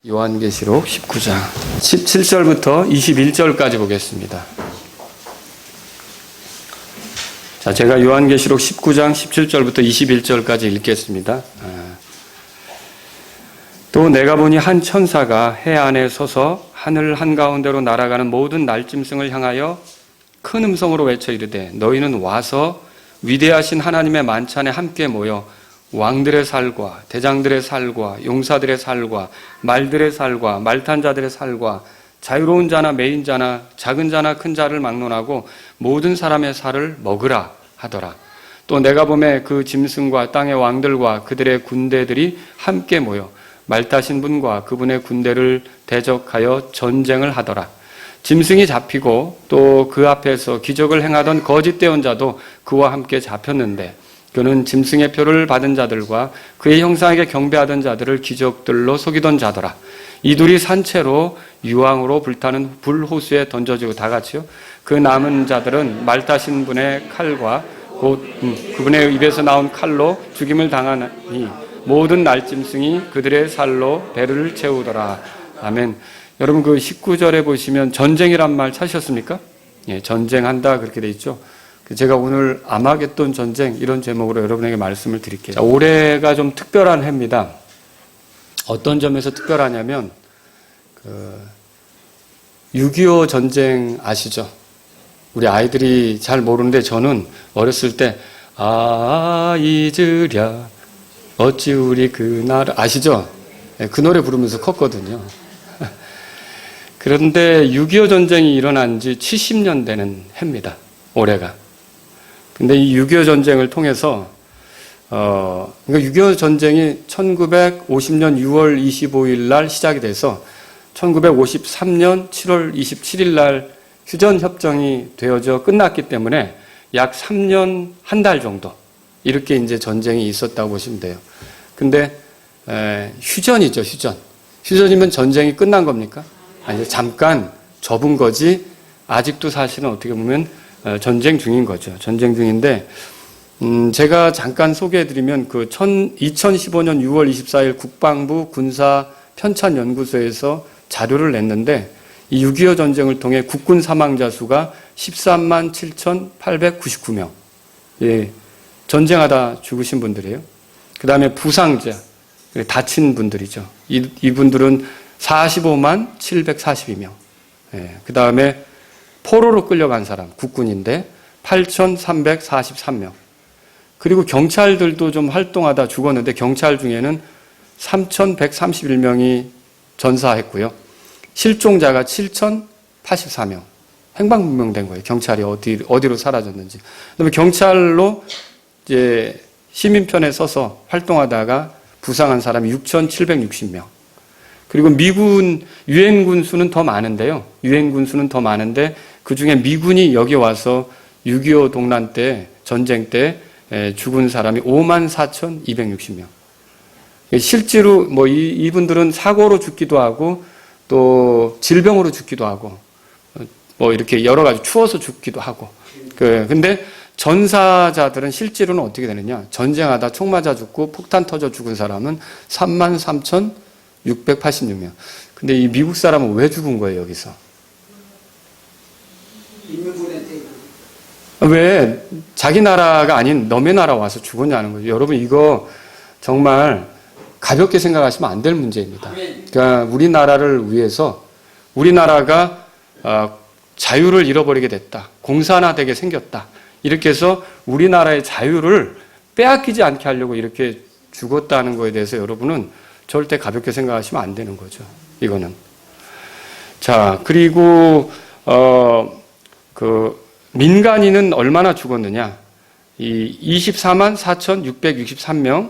요한계시록 19장 17절부터 21절까지 보겠습니다. 자, 제가 요한계시록 19장 17절부터 21절까지 읽겠습니다. 또 내가 보니 한 천사가 해 안에 서서 하늘 한가운데로 날아가는 모든 날짐승을 향하여 큰 음성으로 외쳐 이르되 너희는 와서 위대하신 하나님의 만찬에 함께 모여 왕들의 살과 대장들의 살과 용사들의 살과 말들의 살과 말탄 자들의 살과 자유로운 자나 매인 자나 작은 자나 큰 자를 막론하고 모든 사람의 살을 먹으라 하더라. 또 내가 보매 그 짐승과 땅의 왕들과 그들의 군대들이 함께 모여 말 타신 분과 그분의 군대를 대적하여 전쟁을 하더라. 짐승이 잡히고 또 그 앞에서 기적을 행하던 거짓 대언자도 그와 함께 잡혔는데 그는 짐승의 표를 받은 자들과 그의 형상에게 경배하던 자들을 기적들로 속이던 자더라. 이 둘이 산채로 유황으로 불타는 불호수에 던져지고 다 같이요. 그 남은 자들은 말 타신 분의 칼과 곧 그분의 입에서 나온 칼로 죽임을 당하니 모든 날짐승이 그들의 살로 배를 채우더라. 아멘. 여러분 그 19절에 보시면 전쟁이란 말 찾으셨습니까? 예, 전쟁한다 그렇게 돼 있죠. 제가 오늘 아마겟돈 전쟁 이런 제목으로 여러분에게 말씀을 드릴게요. 자, 올해가 좀 특별한 해입니다. 어떤 점에서 특별하냐면 6.25 전쟁 아시죠? 우리 아이들이 잘 모르는데 저는 어렸을 때 잊으랴 어찌 우리 그날 아시죠? 그 노래 부르면서 컸거든요. 그런데 6.25 전쟁이 일어난 지 70년 되는 해입니다. 올해가. 근데 이 6.25 전쟁을 통해서, 그러니까 6.25 전쟁이 1950년 6월 25일 날 시작이 돼서 1953년 7월 27일 날 휴전협정이 되어져 끝났기 때문에 약 3년 한 달 정도 이렇게 이제 전쟁이 있었다고 보시면 돼요. 근데, 휴전이죠, 휴전. 휴전이면 전쟁이 끝난 겁니까? 아니, 잠깐 접은 거지, 아직도 사실은 어떻게 보면 전쟁 중인 거죠. 전쟁 중인데, 제가 잠깐 소개해드리면 2015년 6월 24일 국방부 군사 편찬연구소에서 자료를 냈는데, 이 6.25 전쟁을 통해 국군 사망자 수가 13만 7,899명. 예, 전쟁하다 죽으신 분들이에요. 그 다음에 부상자, 다친 분들이죠. 이분들은 45만 742명. 예, 그 다음에 포로로 끌려간 사람, 국군인데 8,343명. 그리고 경찰들도 좀 활동하다 죽었는데 경찰 중에는 3,131명이 전사했고요. 실종자가 7,084명. 행방불명된 거예요. 경찰이 어디로 사라졌는지. 그다음에 경찰로 이제 시민편에 서서 활동하다가 부상한 사람이 6,760명. 그리고 미군 유엔군 수는 더 많은데요. 유엔군 수는 더 많은데 그 중에 미군이 여기 와서 6.25 동란 때 전쟁 때 죽은 사람이 54,260명. 실제로 뭐 이분들은 사고로 죽기도 하고 또 질병으로 죽기도 하고 뭐 이렇게 여러 가지 추워서 죽기도 하고. 근데 전사자들은 실제로는 어떻게 되느냐? 전쟁하다 총 맞아 죽고 폭탄 터져 죽은 사람은 33,686명. 근데 이 미국 사람은 왜 죽은 거예요, 여기서? 왜 자기 나라가 아닌 남의 나라 와서 죽었냐는 거죠. 여러분 이거 정말 가볍게 생각하시면 안 될 문제입니다. 그러니까 우리나라를 위해서 우리나라가 자유를 잃어버리게 됐다. 공산화되게 생겼다. 이렇게 해서 우리나라의 자유를 빼앗기지 않게 하려고 이렇게 죽었다는 거에 대해서 여러분은 절대 가볍게 생각하시면 안 되는 거죠. 이거는. 자, 그리고 민간인은 얼마나 죽었느냐? 이 24만 4,663명.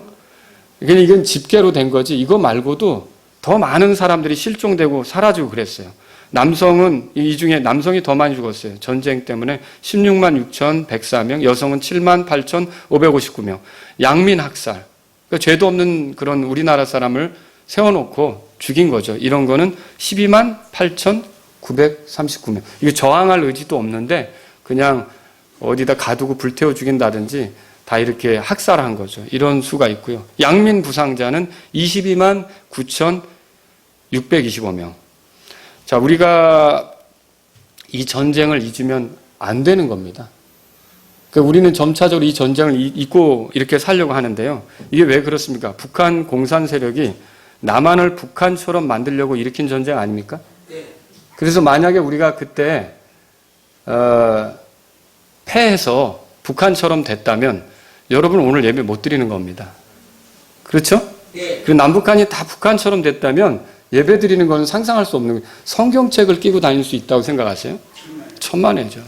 이건 집계로 된 거지. 이거 말고도 더 많은 사람들이 실종되고 사라지고 그랬어요. 남성은 이 중에 남성이 더 많이 죽었어요. 전쟁 때문에 16만 6,104명, 여성은 7만 8,559명. 양민 학살. 그러니까 죄도 없는 그런 우리나라 사람을 세워놓고 죽인 거죠. 이런 거는 12만 8,939명. 이게 저항할 의지도 없는데 그냥 어디다 가두고 불태워 죽인다든지 다 이렇게 학살한 거죠. 이런 수가 있고요. 양민 부상자는 22만 625명. 자, 우리가 이 전쟁을 잊으면 안 되는 겁니다. 그러니까 우리는 점차적으로 이 전쟁을 잊고 이렇게 살려고 하는데요. 이게 왜 그렇습니까? 북한 공산 세력이 남한을 북한처럼 만들려고 일으킨 전쟁 아닙니까? 그래서 만약에 우리가 그때 패해서 북한처럼 됐다면 여러분 오늘 예배 못 드리는 겁니다. 그렇죠? 그리고 남북한이 다 북한처럼 됐다면 예배 드리는 건 상상할 수 없는 거예요. 성경책을 끼고 다닐 수 있다고 생각하세요? 천만에죠.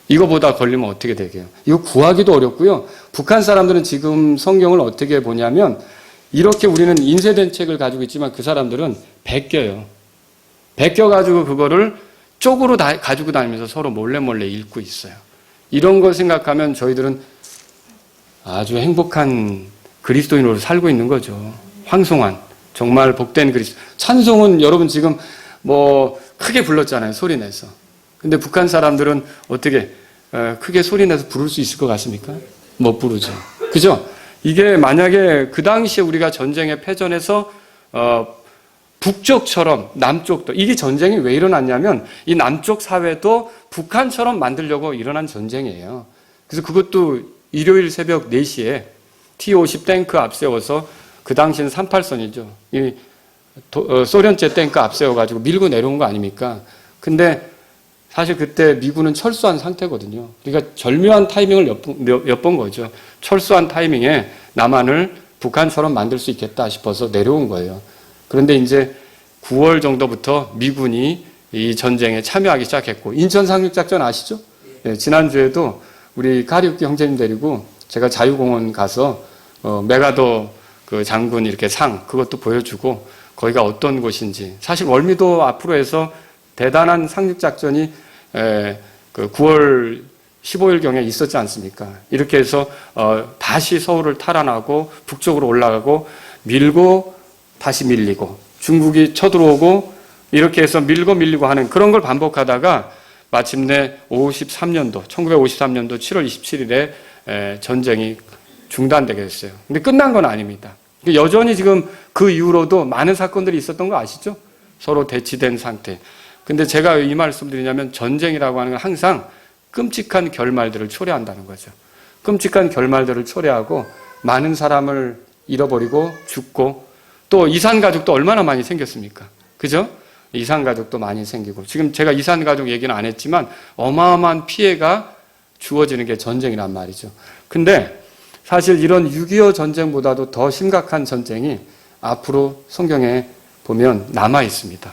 이거보다 걸리면 어떻게 되게요? 이거 구하기도 어렵고요. 북한 사람들은 지금 성경을 어떻게 보냐면 이렇게 우리는 인쇄된 책을 가지고 있지만 그 사람들은 베껴요. 베껴가지고 그거를 쪽으로 가지고 다니면서 서로 몰래 읽고 있어요. 이런 걸 생각하면 저희들은 아주 행복한 그리스도인으로 살고 있는 거죠. 황송한, 정말 복된 그리스도. 찬송은 여러분 지금 뭐 크게 불렀잖아요. 소리내서. 근데 북한 사람들은 어떻게 크게 소리내서 부를 수 있을 것 같습니까? 못 부르죠. 그죠? 이게 만약에 그 당시에 우리가 전쟁에 패전해서 북쪽처럼 남쪽도, 이게 전쟁이 왜 일어났냐면 이 남쪽 사회도 북한처럼 만들려고 일어난 전쟁이에요. 그래서 그것도 일요일 새벽 4시에 T-50 탱크 앞세워서, 그 당시는 38선이죠. 이 소련제 탱크 앞세워가지고 밀고 내려온 거 아닙니까? 근데 사실 그때 미군은 철수한 상태거든요. 그러니까 절묘한 타이밍을 엿본 거죠. 철수한 타이밍에 남한을 북한처럼 만들 수 있겠다 싶어서 내려온 거예요. 그런데 이제 9월 정도부터 미군이 이 전쟁에 참여하기 시작했고, 인천 상륙작전 아시죠? 네, 지난주에도 우리 카리우키 형제님 데리고 제가 자유공원 가서 메가더 그 장군 이렇게 상 그것도 보여주고, 거기가 어떤 곳인지, 사실 월미도 앞으로 해서 대단한 상륙작전이 그 9월 15일경에 있었지 않습니까? 이렇게 해서 다시 서울을 탈환하고 북쪽으로 올라가고 밀고 다시 밀리고 중국이 쳐들어오고 이렇게 해서 밀고 밀리고 하는 그런 걸 반복하다가 마침내 1953년도 7월 27일에 전쟁이 중단되게 됐어요. 근데 끝난 건 아닙니다. 여전히 지금 그 이후로도 많은 사건들이 있었던 거 아시죠? 서로 대치된 상태. 근데 제가 이 말씀 드리냐면 전쟁이라고 하는 건 항상 끔찍한 결말들을 초래한다는 거죠. 끔찍한 결말들을 초래하고 많은 사람을 잃어버리고 죽고, 또 이산가족도 얼마나 많이 생겼습니까? 그죠? 이산가족도 많이 생기고, 지금 제가 이산가족 얘기는 안 했지만 어마어마한 피해가 주어지는 게 전쟁이란 말이죠. 근데 사실 이런 6.25 전쟁보다도 더 심각한 전쟁이 앞으로 성경에 보면 남아 있습니다.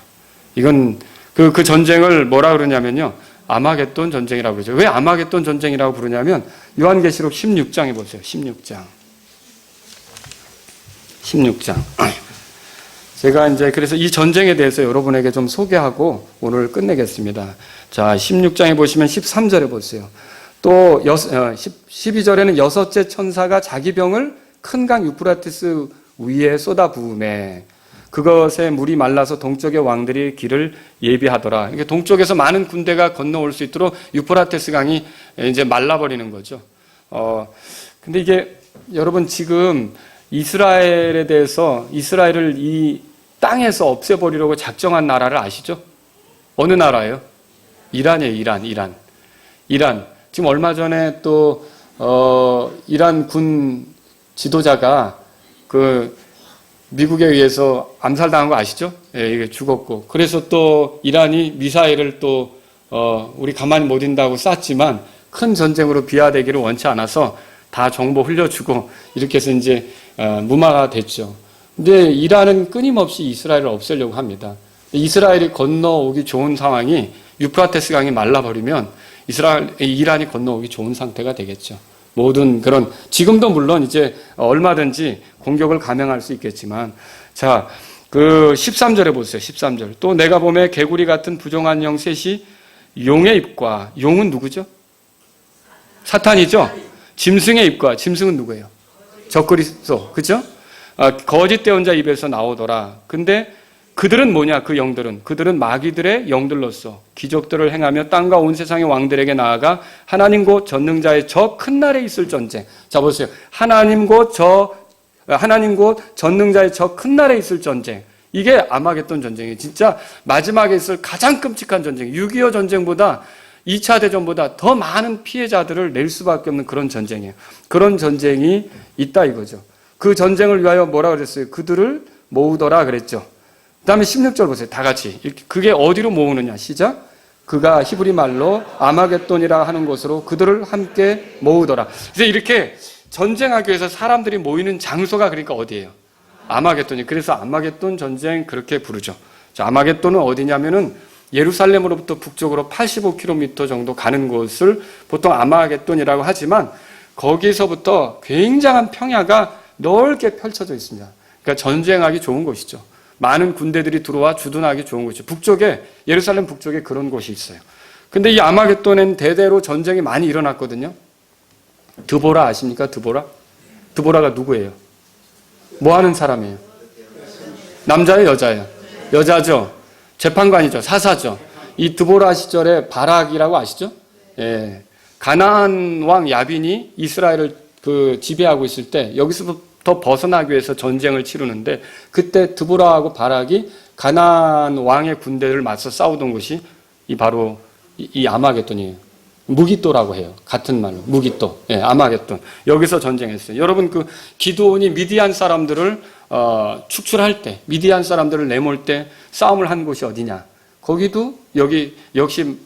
이건 그 전쟁을 뭐라 그러냐면요, 아마겟돈 전쟁이라고 그러죠. 왜 아마겟돈 전쟁이라고 부르냐면 요한계시록 16장에 보세요. 16장. 제가 이제 그래서 이 전쟁에 대해서 여러분에게 좀 소개하고 오늘 끝내겠습니다. 자, 16장에 보시면 13절에 보세요. 또 12절에는 여섯째 천사가 자기 병을 큰 강 유프라테스 위에 쏟아부으매 그것에 물이 말라서 동쪽의 왕들이 길을 예비하더라. 그러니까 동쪽에서 많은 군대가 건너올 수 있도록 유프라테스 강이 이제 말라버리는 거죠. 근데 이게 여러분 지금 이스라엘에 대해서, 이스라엘을 이 땅에서 없애버리려고 작정한 나라를 아시죠? 어느 나라예요? 이란이에요. 이란. 지금 얼마 전에 또 이란 군 지도자가 그 미국에 의해서 암살당한 거 아시죠? 예, 이게 죽었고. 그래서 또 이란이 미사일을 또 우리 가만히 못 인다고 쐈지만 큰 전쟁으로 비화되기를 원치 않아서 다 정보 흘려주고 이렇게 해서 이제 무마가 됐죠. 근데 이란은 끊임없이 이스라엘을 없애려고 합니다. 이스라엘이 건너오기 좋은 상황이, 유프라테스 강이 말라버리면 이란이 건너오기 좋은 상태가 되겠죠. 모든 그런, 지금도 물론 이제 얼마든지 공격을 감행할 수 있겠지만, 자, 그 13절에 보세요. 13절. 또 내가 보매 개구리 같은 부정한 영 셋이 용의 입과, 용은 누구죠? 사탄이죠? 짐승의 입과, 짐승은 누구예요? 적그리스도. 그죠? 거짓 대언자 입에서 나오더라. 근데 그들은 뭐냐? 그 영들은, 그들은 마귀들의 영들로서 기적들을 행하며 땅과 온 세상의 왕들에게 나아가 하나님 곧 전능자의 저 큰 날에 있을 전쟁. 자, 보세요. 하나님 곧 전능자의 저 큰 날에 있을 전쟁. 이게 아마겟돈 전쟁이에요. 진짜 마지막에 있을 가장 끔찍한 전쟁, 6.25 전쟁보다 2차 대전보다 더 많은 피해자들을 낼 수밖에 없는 그런 전쟁이에요. 그런 전쟁이 있다 이거죠. 그 전쟁을 위하여 뭐라 그랬어요? 그들을 모으더라 그랬죠. 그 다음에 16절 보세요. 다 같이. 그게 어디로 모으느냐? 시작. 그가 히브리 말로 아마겟돈이라 하는 곳으로 그들을 함께 모으더라. 그래서 이렇게 전쟁하기 위해서 사람들이 모이는 장소가 그러니까 어디예요? 아마겟돈이. 그래서 아마겟돈 전쟁 그렇게 부르죠. 자, 아마겟돈은 어디냐면은 예루살렘으로부터 북쪽으로 85km 정도 가는 곳을 보통 아마겟돈이라고 하지만 거기서부터 굉장한 평야가 넓게 펼쳐져 있습니다. 그러니까 전쟁하기 좋은 곳이죠. 많은 군대들이 들어와 주둔하기 좋은 곳이죠. 북쪽에, 예루살렘 북쪽에 그런 곳이 있어요. 근데 이 아마겟돈엔 대대로 전쟁이 많이 일어났거든요. 드보라 아십니까? 드보라? 드보라가 누구예요? 뭐 하는 사람이에요? 남자예요? 여자예요? 여자죠. 재판관이죠. 사사죠. 이 드보라 시절에 바락이라고 아시죠? 예. 가나안 왕 야빈이 이스라엘을 지배하고 있을 때 여기서부터 벗어나기 위해서 전쟁을 치르는데 그때 드보라하고 바락이 가나안 왕의 군대를 맞서 싸우던 곳이 바로 이 아마겟돈이에요. 무기또라고 해요. 같은 말로 무기또. 예, 아마겟돈. 여기서 전쟁했어요. 여러분 기드온이 미디안 사람들을 축출할 때, 미디안 사람들을 내몰 때 싸움을 한 곳이 어디냐? 거기도 여기 역시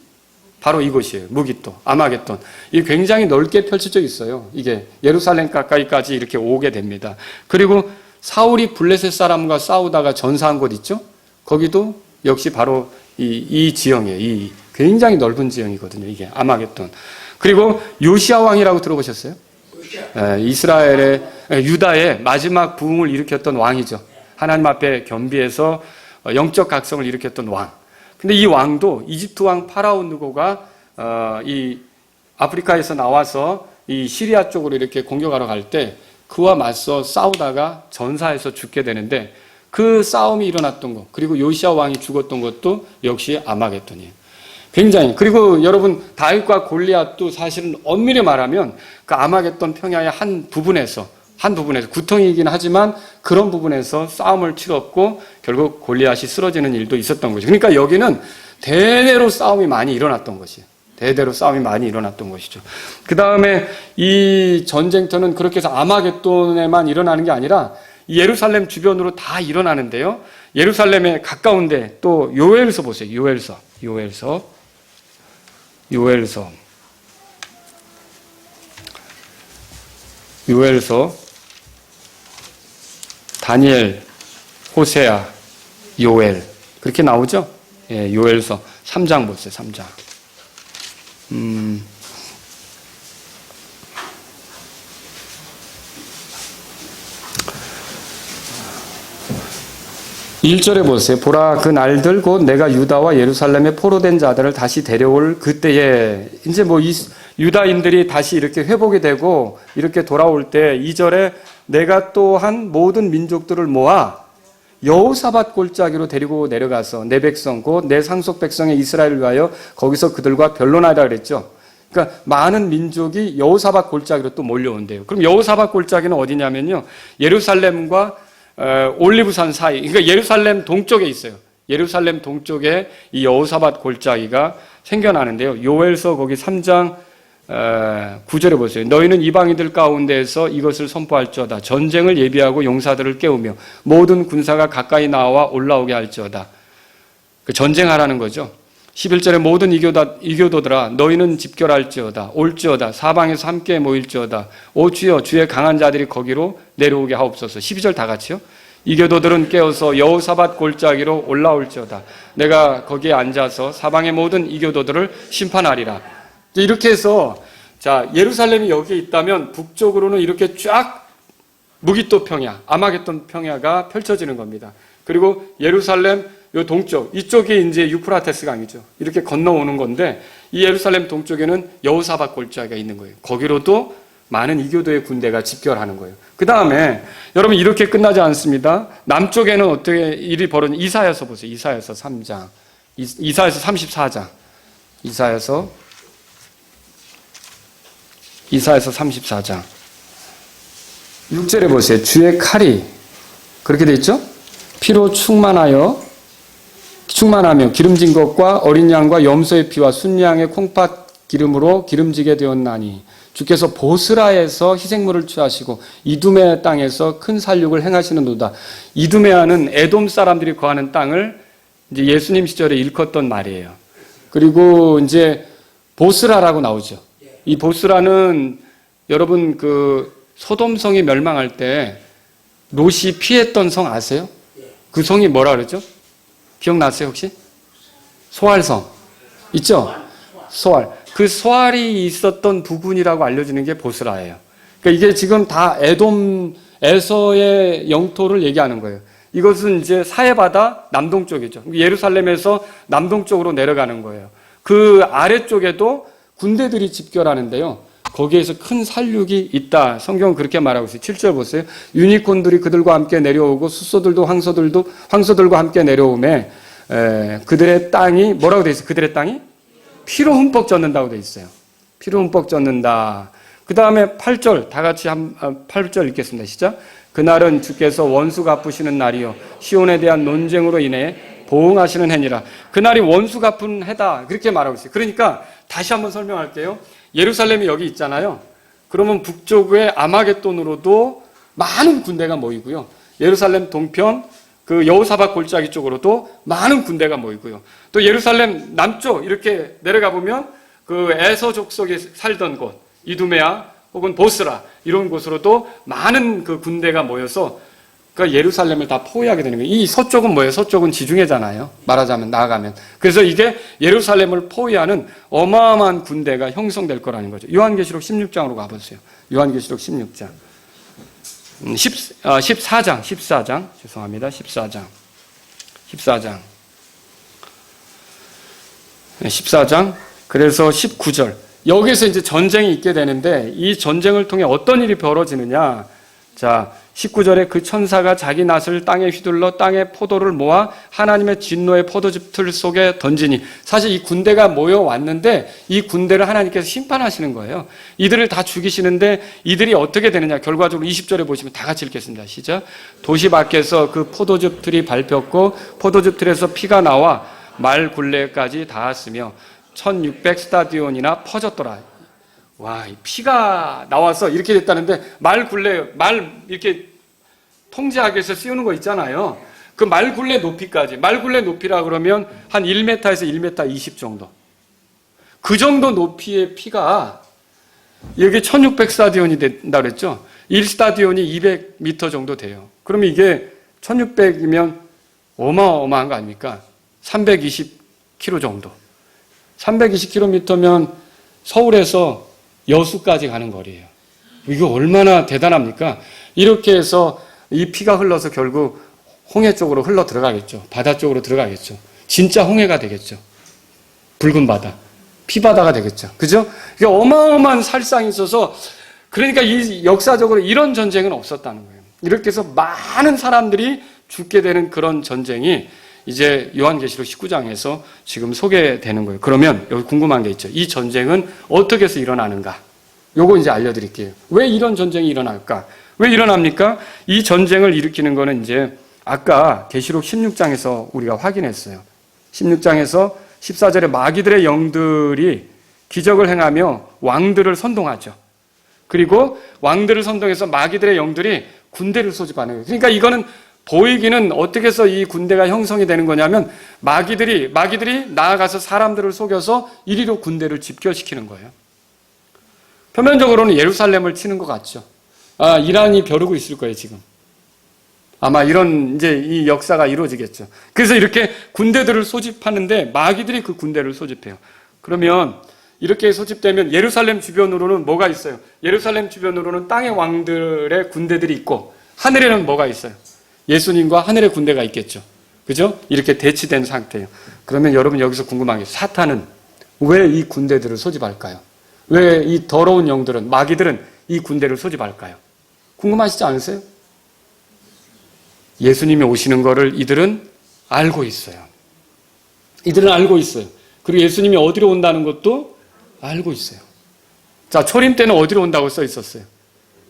바로 이곳이에요. 무기또, 아마겟돈. 이 굉장히 넓게 펼쳐져 있어요. 이게 예루살렘 가까이까지 이렇게 오게 됩니다. 그리고 사울이 블레셋 사람과 싸우다가 전사한 곳 있죠? 거기도 역시 바로 이 지형이에요. 이 굉장히 넓은 지형이거든요. 이게 아마겟돈. 그리고 요시야 왕이라고 들어보셨어요? 이스라엘의 유다의 마지막 부흥을 일으켰던 왕이죠. 하나님 앞에 겸비해서 영적 각성을 일으켰던 왕. 근데 이 왕도 이집트 왕 파라오 느고가 이 아프리카에서 나와서 이 시리아 쪽으로 이렇게 공격하러 갈 때 그와 맞서 싸우다가 전사해서 죽게 되는데 그 싸움이 일어났던 것, 그리고 요시야 왕이 죽었던 것도 역시 아마겟돈이에요. 굉장히. 그리고 여러분 다윗과 골리앗도 사실은 엄밀히 말하면 그 아마겟돈 평야의 한 부분에서 구덩이이긴 하지만 그런 부분에서 싸움을 치렀고 결국 골리앗이 쓰러지는 일도 있었던 거죠. 그러니까 여기는 대대로 싸움이 많이 일어났던 것이에요. 대대로 싸움이 많이 일어났던 것이죠. 그 다음에 이 전쟁터는 그렇게 해서 아마겟돈에만 일어나는 게 아니라 예루살렘 주변으로 다 일어나는데요. 예루살렘에 가까운데 또 요엘서 보세요. 요엘서 다니엘, 호세아, 요엘 그렇게 나오죠? 예, 요엘서 3장 보세요. 3장. 1절에 보세요. 보라 그 날들 곧 내가 유다와 예루살렘에 포로된 자들을 다시 데려올 그때에 이제 유다인들이 다시 이렇게 회복이 되고 이렇게 돌아올 때 2절에 내가 또한 모든 민족들을 모아 여호사밧 골짜기로 데리고 내려가서 내 백성 곧 내 상속 백성의 이스라엘을 위하여 거기서 그들과 변론하라 그랬죠. 그러니까 많은 민족이 여호사밧 골짜기로 또 몰려온대요. 그럼 여호사밧 골짜기는 어디냐면요. 예루살렘과 올리브산 사이, 그러니까 예루살렘 동쪽에 있어요. 예루살렘 동쪽에 이 여호사밧 골짜기가 생겨나는데요. 요엘서 거기 3장 9절에 보세요. 너희는 이방인들 가운데에서 이것을 선포할지어다. 전쟁을 예비하고 용사들을 깨우며 모든 군사가 가까이 나와 올라오게 할지어다. 전쟁하라는 거죠. 11절에 모든 이교도들아 너희는 집결할지어다. 올지어다. 사방에서 함께 모일지어다. 오 주여 주의 강한 자들이 거기로 내려오게 하옵소서. 12절 다 같이요. 이교도들은 깨어서 여호사밧 골짜기로 올라올지어다. 내가 거기에 앉아서 사방의 모든 이교도들을 심판하리라. 이렇게 해서 자 예루살렘이 여기에 있다면 북쪽으로는 이렇게 쫙 무기또 평야, 아마겟돈 평야가 펼쳐지는 겁니다. 그리고 예루살렘 요 동쪽, 이쪽이 이제 유프라테스 강이죠. 이렇게 건너오는 건데 이 예루살렘 동쪽에는 여호사밧 골짜기가 있는 거예요. 거기로도 많은 이교도의 군대가 집결하는 거예요. 그 다음에 여러분 이렇게 끝나지 않습니다. 남쪽에는 어떻게 일이 벌어진 이사야서 보세요. 이사야서 3장, 이사야서 34장, 이사야서 34장 6절에 보세요. 주의 칼이 그렇게 돼 있죠? 피로 충만하며 기름진 것과 어린 양과 염소의 피와 순양의 콩팥 기름으로 기름지게 되었나니 주께서 보스라에서 희생물을 취하시고 이두메 땅에서 큰 살육을 행하시는도다. 이두메아는 에돔 사람들이 거하는 땅을 이제 예수님 시절에 일컫던 말이에요. 그리고 이제 보스라라고 나오죠. 이 보스라는 여러분 그 소돔성이 멸망할 때 롯이 피했던 성 아세요? 그 성이 뭐라 그러죠? 기억나세요 혹시? 소알성 있죠? 소알. 그 소알이 있었던 부근이라고 알려지는 게 보스라예요. 그러니까 이게 지금 다 에돔에서의 영토를 얘기하는 거예요. 이것은 이제 사해바다 남동쪽이죠. 예루살렘에서 남동쪽으로 내려가는 거예요. 그 아래쪽에도 군대들이 집결하는데요. 거기에서 큰 살육이 있다. 성경은 그렇게 말하고 있어요. 7절 보세요. 유니콘들이 그들과 함께 내려오고 숫소들도 황소들과 함께 내려오매 그들의 땅이 뭐라고 돼 있어요? 그들의 땅이 피로 흠뻑 젖는다고 돼 있어요. 피로 흠뻑 젖는다. 그 다음에 8절 다 같이 8절 읽겠습니다. 시작. 그날은 주께서 원수 갚으시는 날이요 시온에 대한 논쟁으로 인해 보응하시는 해니라. 그날이 원수 갚은 해다. 그렇게 말하고 있어요. 그러니까 다시 한번 설명할게요. 예루살렘이 여기 있잖아요. 그러면 북쪽의 아마겟돈으로도 많은 군대가 모이고요. 예루살렘 동편 그 여호사밧 골짜기 쪽으로도 많은 군대가 모이고요. 또 예루살렘 남쪽 이렇게 내려가 보면 그 에서 족속이 살던 곳 이두메아 혹은 보스라 이런 곳으로도 많은 그 군대가 모여서 그러니까 예루살렘을 다 포위하게 되는 거예요. 이 서쪽은 뭐예요? 서쪽은 지중해잖아요. 말하자면 나아가면. 그래서 이게 예루살렘을 포위하는 어마어마한 군대가 형성될 거라는 거죠. 요한계시록 16장으로 가보세요. 요한계시록 16장. 14장. 죄송합니다. 14장. 14장. 그래서 19절. 여기서 이제 전쟁이 있게 되는데 이 전쟁을 통해 어떤 일이 벌어지느냐. 자, 19절에 그 천사가 자기 낫을 땅에 휘둘러 땅의 포도를 모아 하나님의 진노의 포도즙 틀 속에 던지니 사실 이 군대가 모여왔는데 이 군대를 하나님께서 심판하시는 거예요. 이들을 다 죽이시는데 이들이 어떻게 되느냐. 결과적으로 20절에 보시면 다 같이 읽겠습니다. 시작. 도시 밖에서 그 포도즙 틀이 밟혔고 포도즙 틀에서 피가 나와 말 굴레까지 닿았으며 1600 스타디온이나 퍼졌더라. 와, 피가 나와서 이렇게 됐다는데 말 이렇게 통제하기 위해서 씌우는 거 있잖아요. 그 말 굴레 높이까지. 말 굴레 높이라 그러면 한 1m에서 1m 20 정도. 그 정도 높이의 피가 여기 1600 스타디온이 된다 그랬죠. 1스타디온이 200m 정도 돼요. 그러면 이게 1600이면 어마어마한 거 아닙니까? 320km 정도. 320km면 서울에서 여수까지 가는 거리예요. 이거 얼마나 대단합니까? 이렇게 해서 이 피가 흘러서 결국 홍해 쪽으로 흘러 들어가겠죠. 바다 쪽으로 들어가겠죠. 진짜 홍해가 되겠죠. 붉은 바다. 피바다가 되겠죠. 그죠? 이게 어마어마한 살상이 있어서 그러니까 이 역사적으로 이런 전쟁은 없었다는 거예요. 이렇게 해서 많은 사람들이 죽게 되는 그런 전쟁이 이제 요한계시록 19장에서 지금 소개되는 거예요. 그러면 여기 궁금한 게 있죠. 이 전쟁은 어떻게 해서 일어나는가? 요거 이제 알려드릴게요. 왜 이런 전쟁이 일어날까? 왜 일어납니까? 이 전쟁을 일으키는 거는 이제 아까 계시록 16장에서 우리가 확인했어요. 16장에서 14절에 마귀들의 영들이 기적을 행하며 왕들을 선동하죠. 그리고 왕들을 선동해서 마귀들의 영들이 군대를 소집하는 거예요. 그러니까 이거는 보이기는 어떻게 해서 이 군대가 형성이 되는 거냐면 마귀들이 나아가서 사람들을 속여서 이리로 군대를 집결시키는 거예요. 표면적으로는 예루살렘을 치는 것 같죠. 이란이 벼르고 있을 거예요, 지금. 아마 이런 이제 이 역사가 이루어지겠죠. 그래서 이렇게 군대들을 소집하는데 마귀들이 그 군대를 소집해요. 그러면 이렇게 소집되면 예루살렘 주변으로는 뭐가 있어요? 예루살렘 주변으로는 땅의 왕들의 군대들이 있고 하늘에는 뭐가 있어요? 예수님과 하늘의 군대가 있겠죠. 그죠? 이렇게 대치된 상태예요. 그러면 여러분 여기서 궁금한 게 사탄은 왜 이 군대들을 소집할까요? 왜 이 더러운 영들은, 마귀들은 이 군대를 소집할까요? 궁금하시지 않으세요? 예수님이 오시는 거를 이들은 알고 있어요. 이들은 알고 있어요. 그리고 예수님이 어디로 온다는 것도 알고 있어요. 자, 초림 때는 어디로 온다고 써 있었어요?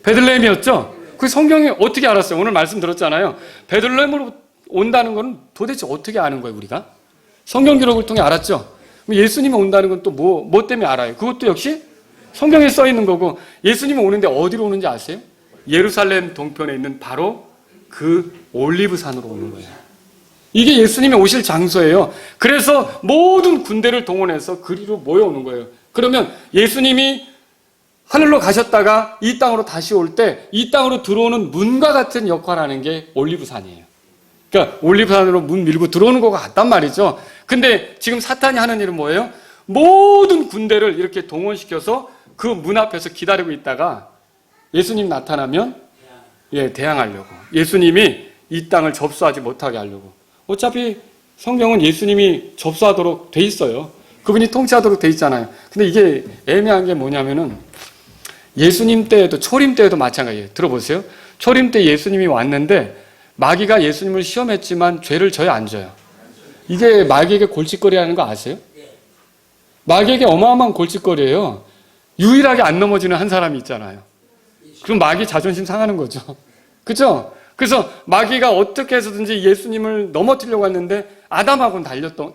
베들레헴이었죠? 그 성경이 어떻게 알았어요? 오늘 말씀 들었잖아요. 베들레헴으로 온다는 건 도대체 어떻게 아는 거예요, 우리가? 성경 기록을 통해 알았죠? 예수님이 온다는 건 또 뭐 때문에 알아요? 그것도 역시 성경에 써 있는 거고, 예수님이 오는데 어디로 오는지 아세요? 예루살렘 동편에 있는 바로 그 올리브산으로 오는 거예요. 이게 예수님이 오실 장소예요. 그래서 모든 군대를 동원해서 그리로 모여오는 거예요. 그러면 예수님이 하늘로 가셨다가 이 땅으로 다시 올 때 이 땅으로 들어오는 문과 같은 역할을 하는 게 올리브산이에요. 그러니까 올리브산으로 문 밀고 들어오는 것 같단 말이죠. 근데 지금 사탄이 하는 일은 뭐예요? 모든 군대를 이렇게 동원시켜서 그 문 앞에서 기다리고 있다가 예수님 나타나면 대항하려고. 예수님이 이 땅을 접수하지 못하게 하려고. 어차피 성경은 예수님이 접수하도록 돼 있어요. 그분이 통치하도록 돼 있잖아요. 근데 이게 애매한 게 뭐냐면은 예수님 때에도, 초림 때에도 마찬가지예요. 들어보세요. 초림 때 예수님이 왔는데 마귀가 예수님을 시험했지만 죄를 져요, 안 져요? 이게 마귀에게 골칫거리라는 거 아세요? 마귀에게 어마어마한 골칫거리예요. 유일하게 안 넘어지는 한 사람이 있잖아요. 그럼 마귀 자존심 상하는 거죠. 그렇죠? 그래서 마귀가 어떻게 해서든지 예수님을 넘어뜨리려고 했는데 아담하고는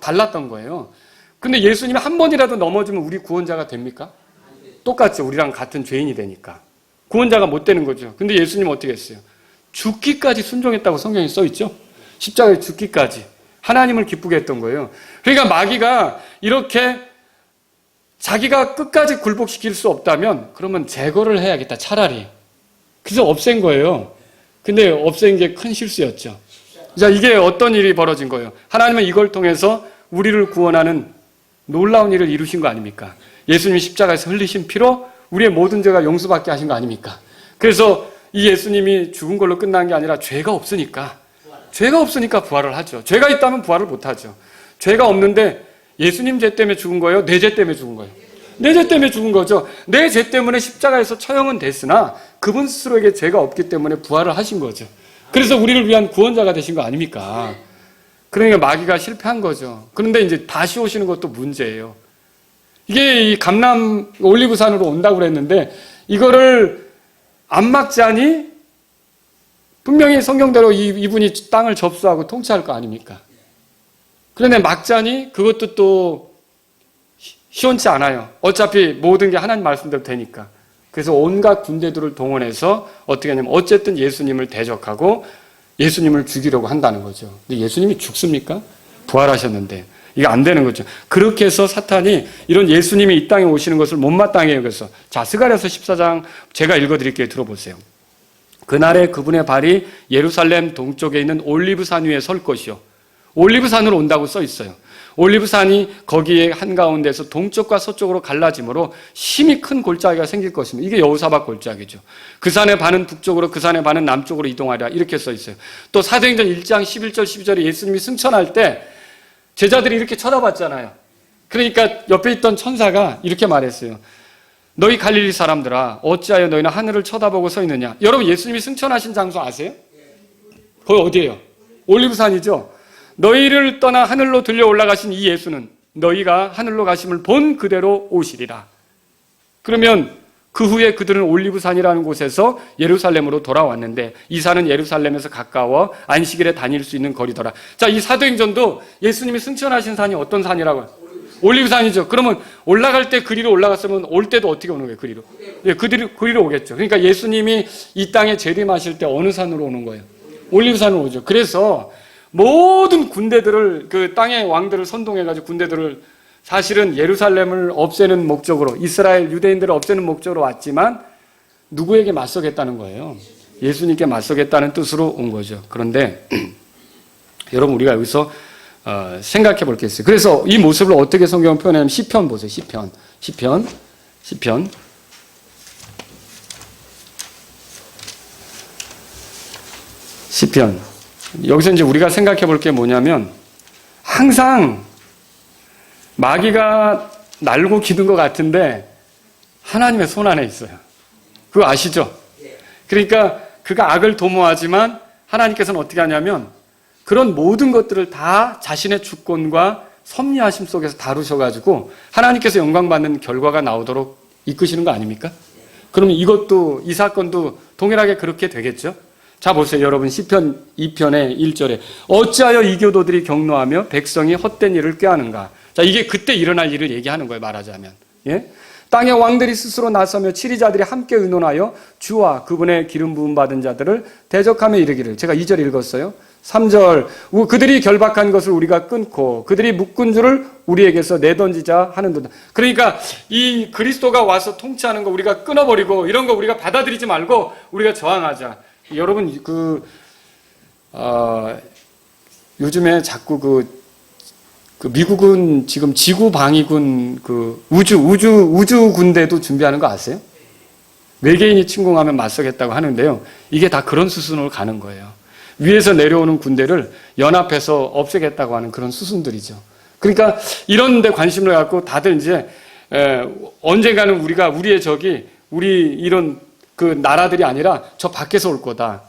달랐던 거예요. 근데 예수님이 한 번이라도 넘어지면 우리 구원자가 됩니까? 똑같죠. 우리랑 같은 죄인이 되니까. 구원자가 못 되는 거죠. 근데 예수님은 어떻게 했어요? 죽기까지 순종했다고 성경에 써 있죠. 십자가에 죽기까지. 하나님을 기쁘게 했던 거예요. 그러니까 마귀가 이렇게 자기가 끝까지 굴복시킬 수 없다면 그러면 제거를 해야겠다, 차라리. 그래서 없앤 거예요. 근데 없앤 게 큰 실수였죠. 자, 이게 어떤 일이 벌어진 거예요? 하나님은 이걸 통해서 우리를 구원하는 놀라운 일을 이루신 거 아닙니까? 예수님이 십자가에서 흘리신 피로 우리의 모든 죄가 용서받게 하신 거 아닙니까? 그래서 이 예수님이 죽은 걸로 끝난 게 아니라 죄가 없으니까 부활을 하죠. 죄가 있다면 부활을 못 하죠. 죄가 없는데 예수님 죄 때문에 죽은 거예요? 내 죄 때문에 죽은 거예요? 내 죄 때문에 죽은 거죠. 내 죄 때문에 십자가에서 처형은 됐으나 그분 스스로에게 죄가 없기 때문에 부활을 하신 거죠. 그래서 우리를 위한 구원자가 되신 거 아닙니까? 그러니까 마귀가 실패한 거죠. 그런데 이제 다시 오시는 것도 문제예요. 이게 이 감람 올리브산으로 온다고 그랬는데 이거를 안 막자니 분명히 성경대로 이분이 땅을 접수하고 통치할 거 아닙니까? 그런데 막자니 그것도 또 시원치 않아요. 어차피 모든 게 하나님 말씀대로 되니까. 그래서 온갖 군대들을 동원해서 어떻게 하냐면 어쨌든 예수님을 대적하고 예수님을 죽이려고 한다는 거죠. 근데 예수님이 죽습니까? 부활하셨는데. 이게 안 되는 거죠. 그렇게 해서 사탄이 이런 예수님이 이 땅에 오시는 것을 못마땅해 여겨서. 자, 스가랴서 14장 제가 읽어드릴게요. 들어보세요. 그날에 그분의 발이 예루살렘 동쪽에 있는 올리브산 위에 설 것이요. 올리브산으로 온다고 써 있어요. 올리브산이 거기에 한가운데서 동쪽과 서쪽으로 갈라지므로 심히 큰 골짜기가 생길 것입니다. 이게 여호사밧 골짜기죠. 그 산의 반은 북쪽으로 그 산의 반은 남쪽으로 이동하리라 이렇게 써 있어요. 또 사도행전 1장 11절 12절에 예수님이 승천할 때 제자들이 이렇게 쳐다봤잖아요. 그러니까 옆에 있던 천사가 이렇게 말했어요. 너희 갈릴리 사람들아 어찌하여 너희는 하늘을 쳐다보고 서 있느냐. 여러분 예수님이 승천하신 장소 아세요? 거기 어디예요? 올리브산이죠. 너희를 떠나 하늘로 들려 올라가신 이 예수는 너희가 하늘로 가심을 본 그대로 오시리라. 그러면 그 후에 그들은 올리브산이라는 곳에서 예루살렘으로 돌아왔는데 이 산은 예루살렘에서 가까워 안식일에 다닐 수 있는 거리더라. 자, 이 사도행전도 예수님이 승천하신 산이 어떤 산이라고요? 올리브산이죠. 그러면 올라갈 때 그리로 올라갔으면 올 때도 어떻게 오는 거예요? 그리로. 예, 그리로 오겠죠. 그러니까 예수님이 이 땅에 재림하실 때 어느 산으로 오는 거예요? 올리브산으로 오죠. 그래서 모든 군대들을 그 땅의 왕들을 선동해가지고 군대들을 사실은 예루살렘을 없애는 목적으로 이스라엘 유대인들을 없애는 목적으로 왔지만 누구에게 맞서겠다는 거예요? 예수님께 맞서겠다는 뜻으로 온 거죠. 그런데 여러분 우리가 여기서 생각해 볼 게 있어요. 그래서 이 모습을 어떻게 성경은 표현하냐면 시편 보세요. 시편 여기서 이제 우리가 생각해 볼 게 뭐냐면 항상 마귀가 날고 기는 것 같은데 하나님의 손 안에 있어요. 그거 아시죠? 그러니까 그가 악을 도모하지만 하나님께서는 어떻게 하냐면 그런 모든 것들을 다 자신의 주권과 섭리하심 속에서 다루셔가지고 하나님께서 영광받는 결과가 나오도록 이끄시는 거 아닙니까? 그러면 이 사건도 동일하게 그렇게 되겠죠? 자 보세요. 여러분 시편 2편의 1절에 어찌하여 이교도들이 경노하며 백성이 헛된 일을 꾀하는가. 자 이게 그때 일어날 일을 얘기하는 거예요. 말하자면. 예? 땅의 왕들이 스스로 나서며 치리자들이 함께 의논하여 주와 그분의 기름 부음 받은 자들을 대적하며 이르기를. 제가 2절 읽었어요. 3절 그들이 결박한 것을 우리가 끊고 그들이 묶은 줄을 우리에게서 내던지자 하는도다. 그러니까 이 그리스도가 와서 통치하는 거 우리가 끊어버리고 이런 거 우리가 받아들이지 말고 우리가 저항하자. 여러분 요즘에 자꾸 그 미국은 지금 지구 방위군 그 우주 군대도 준비하는 거 아세요? 외계인이 침공하면 맞서겠다고 하는데요. 이게 다 그런 수순으로 가는 거예요. 위에서 내려오는 군대를 연합해서 없애겠다고 하는 그런 수순들이죠. 그러니까 이런 데 관심을 갖고 다들 이제 언젠가는 우리의 적이 우리 이런 그 나라들이 아니라 저 밖에서 올 거다.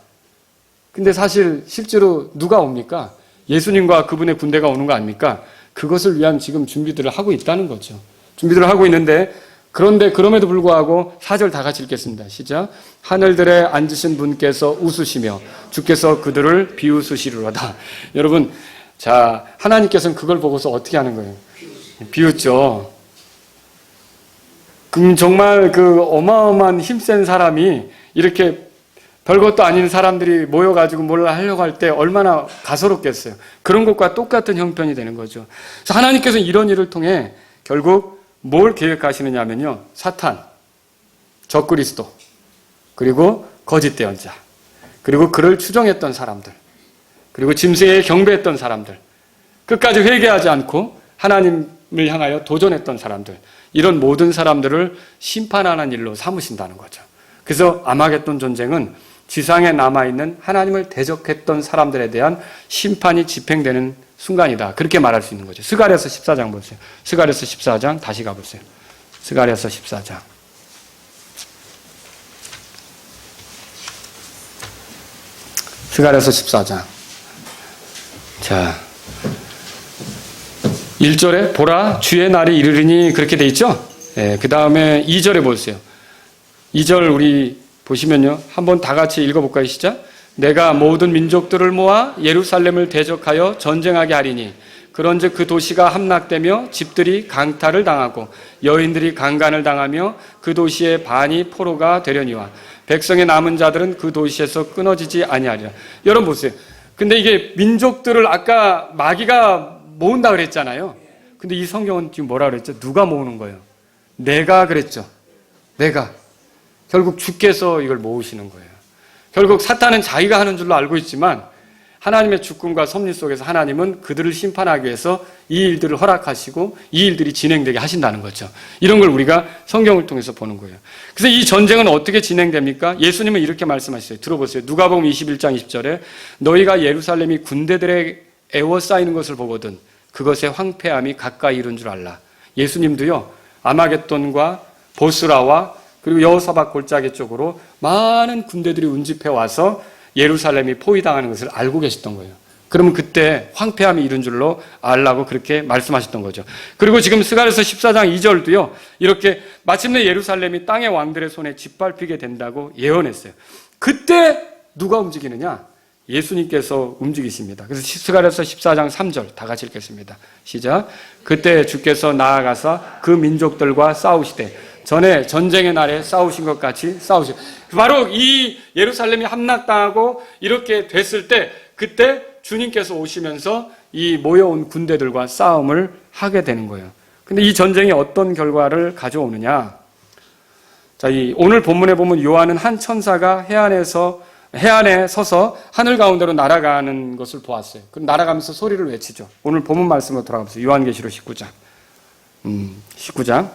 근데 사실 실제로 누가 옵니까? 예수님과 그분의 군대가 오는 거 아닙니까? 그것을 위한 지금 준비들을 하고 있다는 거죠. 준비들을 하고 있는데 그런데 그럼에도 불구하고 4절 다 같이 읽겠습니다. 시작. 하늘들에 앉으신 분께서 웃으시며 주께서 그들을 비웃으시리로다. 여러분, 자 하나님께서는 그걸 보고서 어떻게 하는 거예요? 비웃죠. 정말 그 어마어마한 힘센 사람이 이렇게 별것도 아닌 사람들이 모여가지고 뭘 하려고 할 때 얼마나 가소롭겠어요. 그런 것과 똑같은 형편이 되는 거죠. 그래서 하나님께서는 이런 일을 통해 결국 뭘 계획하시느냐 하면요. 사탄, 적그리스도, 그리고 거짓 대언자, 그리고 그를 추종했던 사람들, 그리고 짐승에게 경배했던 사람들, 끝까지 회개하지 않고 하나님을 향하여 도전했던 사람들, 이런 모든 사람들을 심판하는 일로 삼으신다는 거죠. 그래서 아마겟돈 전쟁은 지상에 남아있는 하나님을 대적했던 사람들에 대한 심판이 집행되는 순간이다. 그렇게 말할 수 있는 거죠. 스가랴서 14장 보세요. 스가랴서 14장 다시 가보세요. 스가랴서 14장. 스가랴서 14장. 자, 1절에 보라 주의 날이 이르리니 그렇게 돼 있죠? 그 다음에 2절에 보세요. 2절 우리 보시면요. 한번 다 같이 읽어볼까요? 시작. 내가 모든 민족들을 모아 예루살렘을 대적하여 전쟁하게 하리니 그런즉 그 도시가 함락되며 집들이 강탈을 당하고 여인들이 강간을 당하며 그 도시의 반이 포로가 되려니와 백성의 남은 자들은 그 도시에서 끊어지지 아니하리라. 여러분 보세요. 근데 이게 민족들을 아까 마귀가 모은다 그랬잖아요. 근데 이 성경은 지금 뭐라 그랬죠? 누가 모으는 거예요? 내가 그랬죠. 내가. 결국 주께서 이걸 모으시는 거예요. 결국 사탄은 자기가 하는 줄로 알고 있지만 하나님의 주권과 섭리 속에서 하나님은 그들을 심판하기 위해서 이 일들을 허락하시고 이 일들이 진행되게 하신다는 거죠. 이런 걸 우리가 성경을 통해서 보는 거예요. 그래서 이 전쟁은 어떻게 진행됩니까? 예수님은 이렇게 말씀하셨어요. 들어보세요. 누가복음 21장 20절에 너희가 예루살렘이 군대들에 에워싸이는 것을 보거든 그것의 황폐함이 가까이 이른 줄 알라. 예수님도요. 아마겟돈과 보스라와 그리고 여호사밧 골짜기 쪽으로 많은 군대들이 운집해 와서 예루살렘이 포위당하는 것을 알고 계셨던 거예요. 그러면 그때 황폐함이 이른 줄로 알라고 그렇게 말씀하셨던 거죠. 그리고 지금 스가랴서 14장 2절도요. 이렇게 마침내 예루살렘이 땅의 왕들의 손에 짓밟히게 된다고 예언했어요. 그때 누가 움직이느냐? 예수님께서 움직이십니다. 그래서 스가랴서 14장 3절 다 같이 읽겠습니다. 시작. 그때 주께서 나아가사 그 민족들과 싸우시되 전에 전쟁의 날에 싸우신 것 같이 싸우시고 바로 이 예루살렘이 함락당하고 이렇게 됐을 때 그때 주님께서 오시면서 이 모여온 군대들과 싸움을 하게 되는 거예요. 근데 이 전쟁이 어떤 결과를 가져오느냐? 자, 오늘 본문에 보면 요한은 한 천사가 해안에 서서 하늘 가운데로 날아가는 것을 보았어요. 그럼 날아가면서 소리를 외치죠. 오늘 본문 말씀으로 돌아가보세요. 요한계시록 19장. 19장.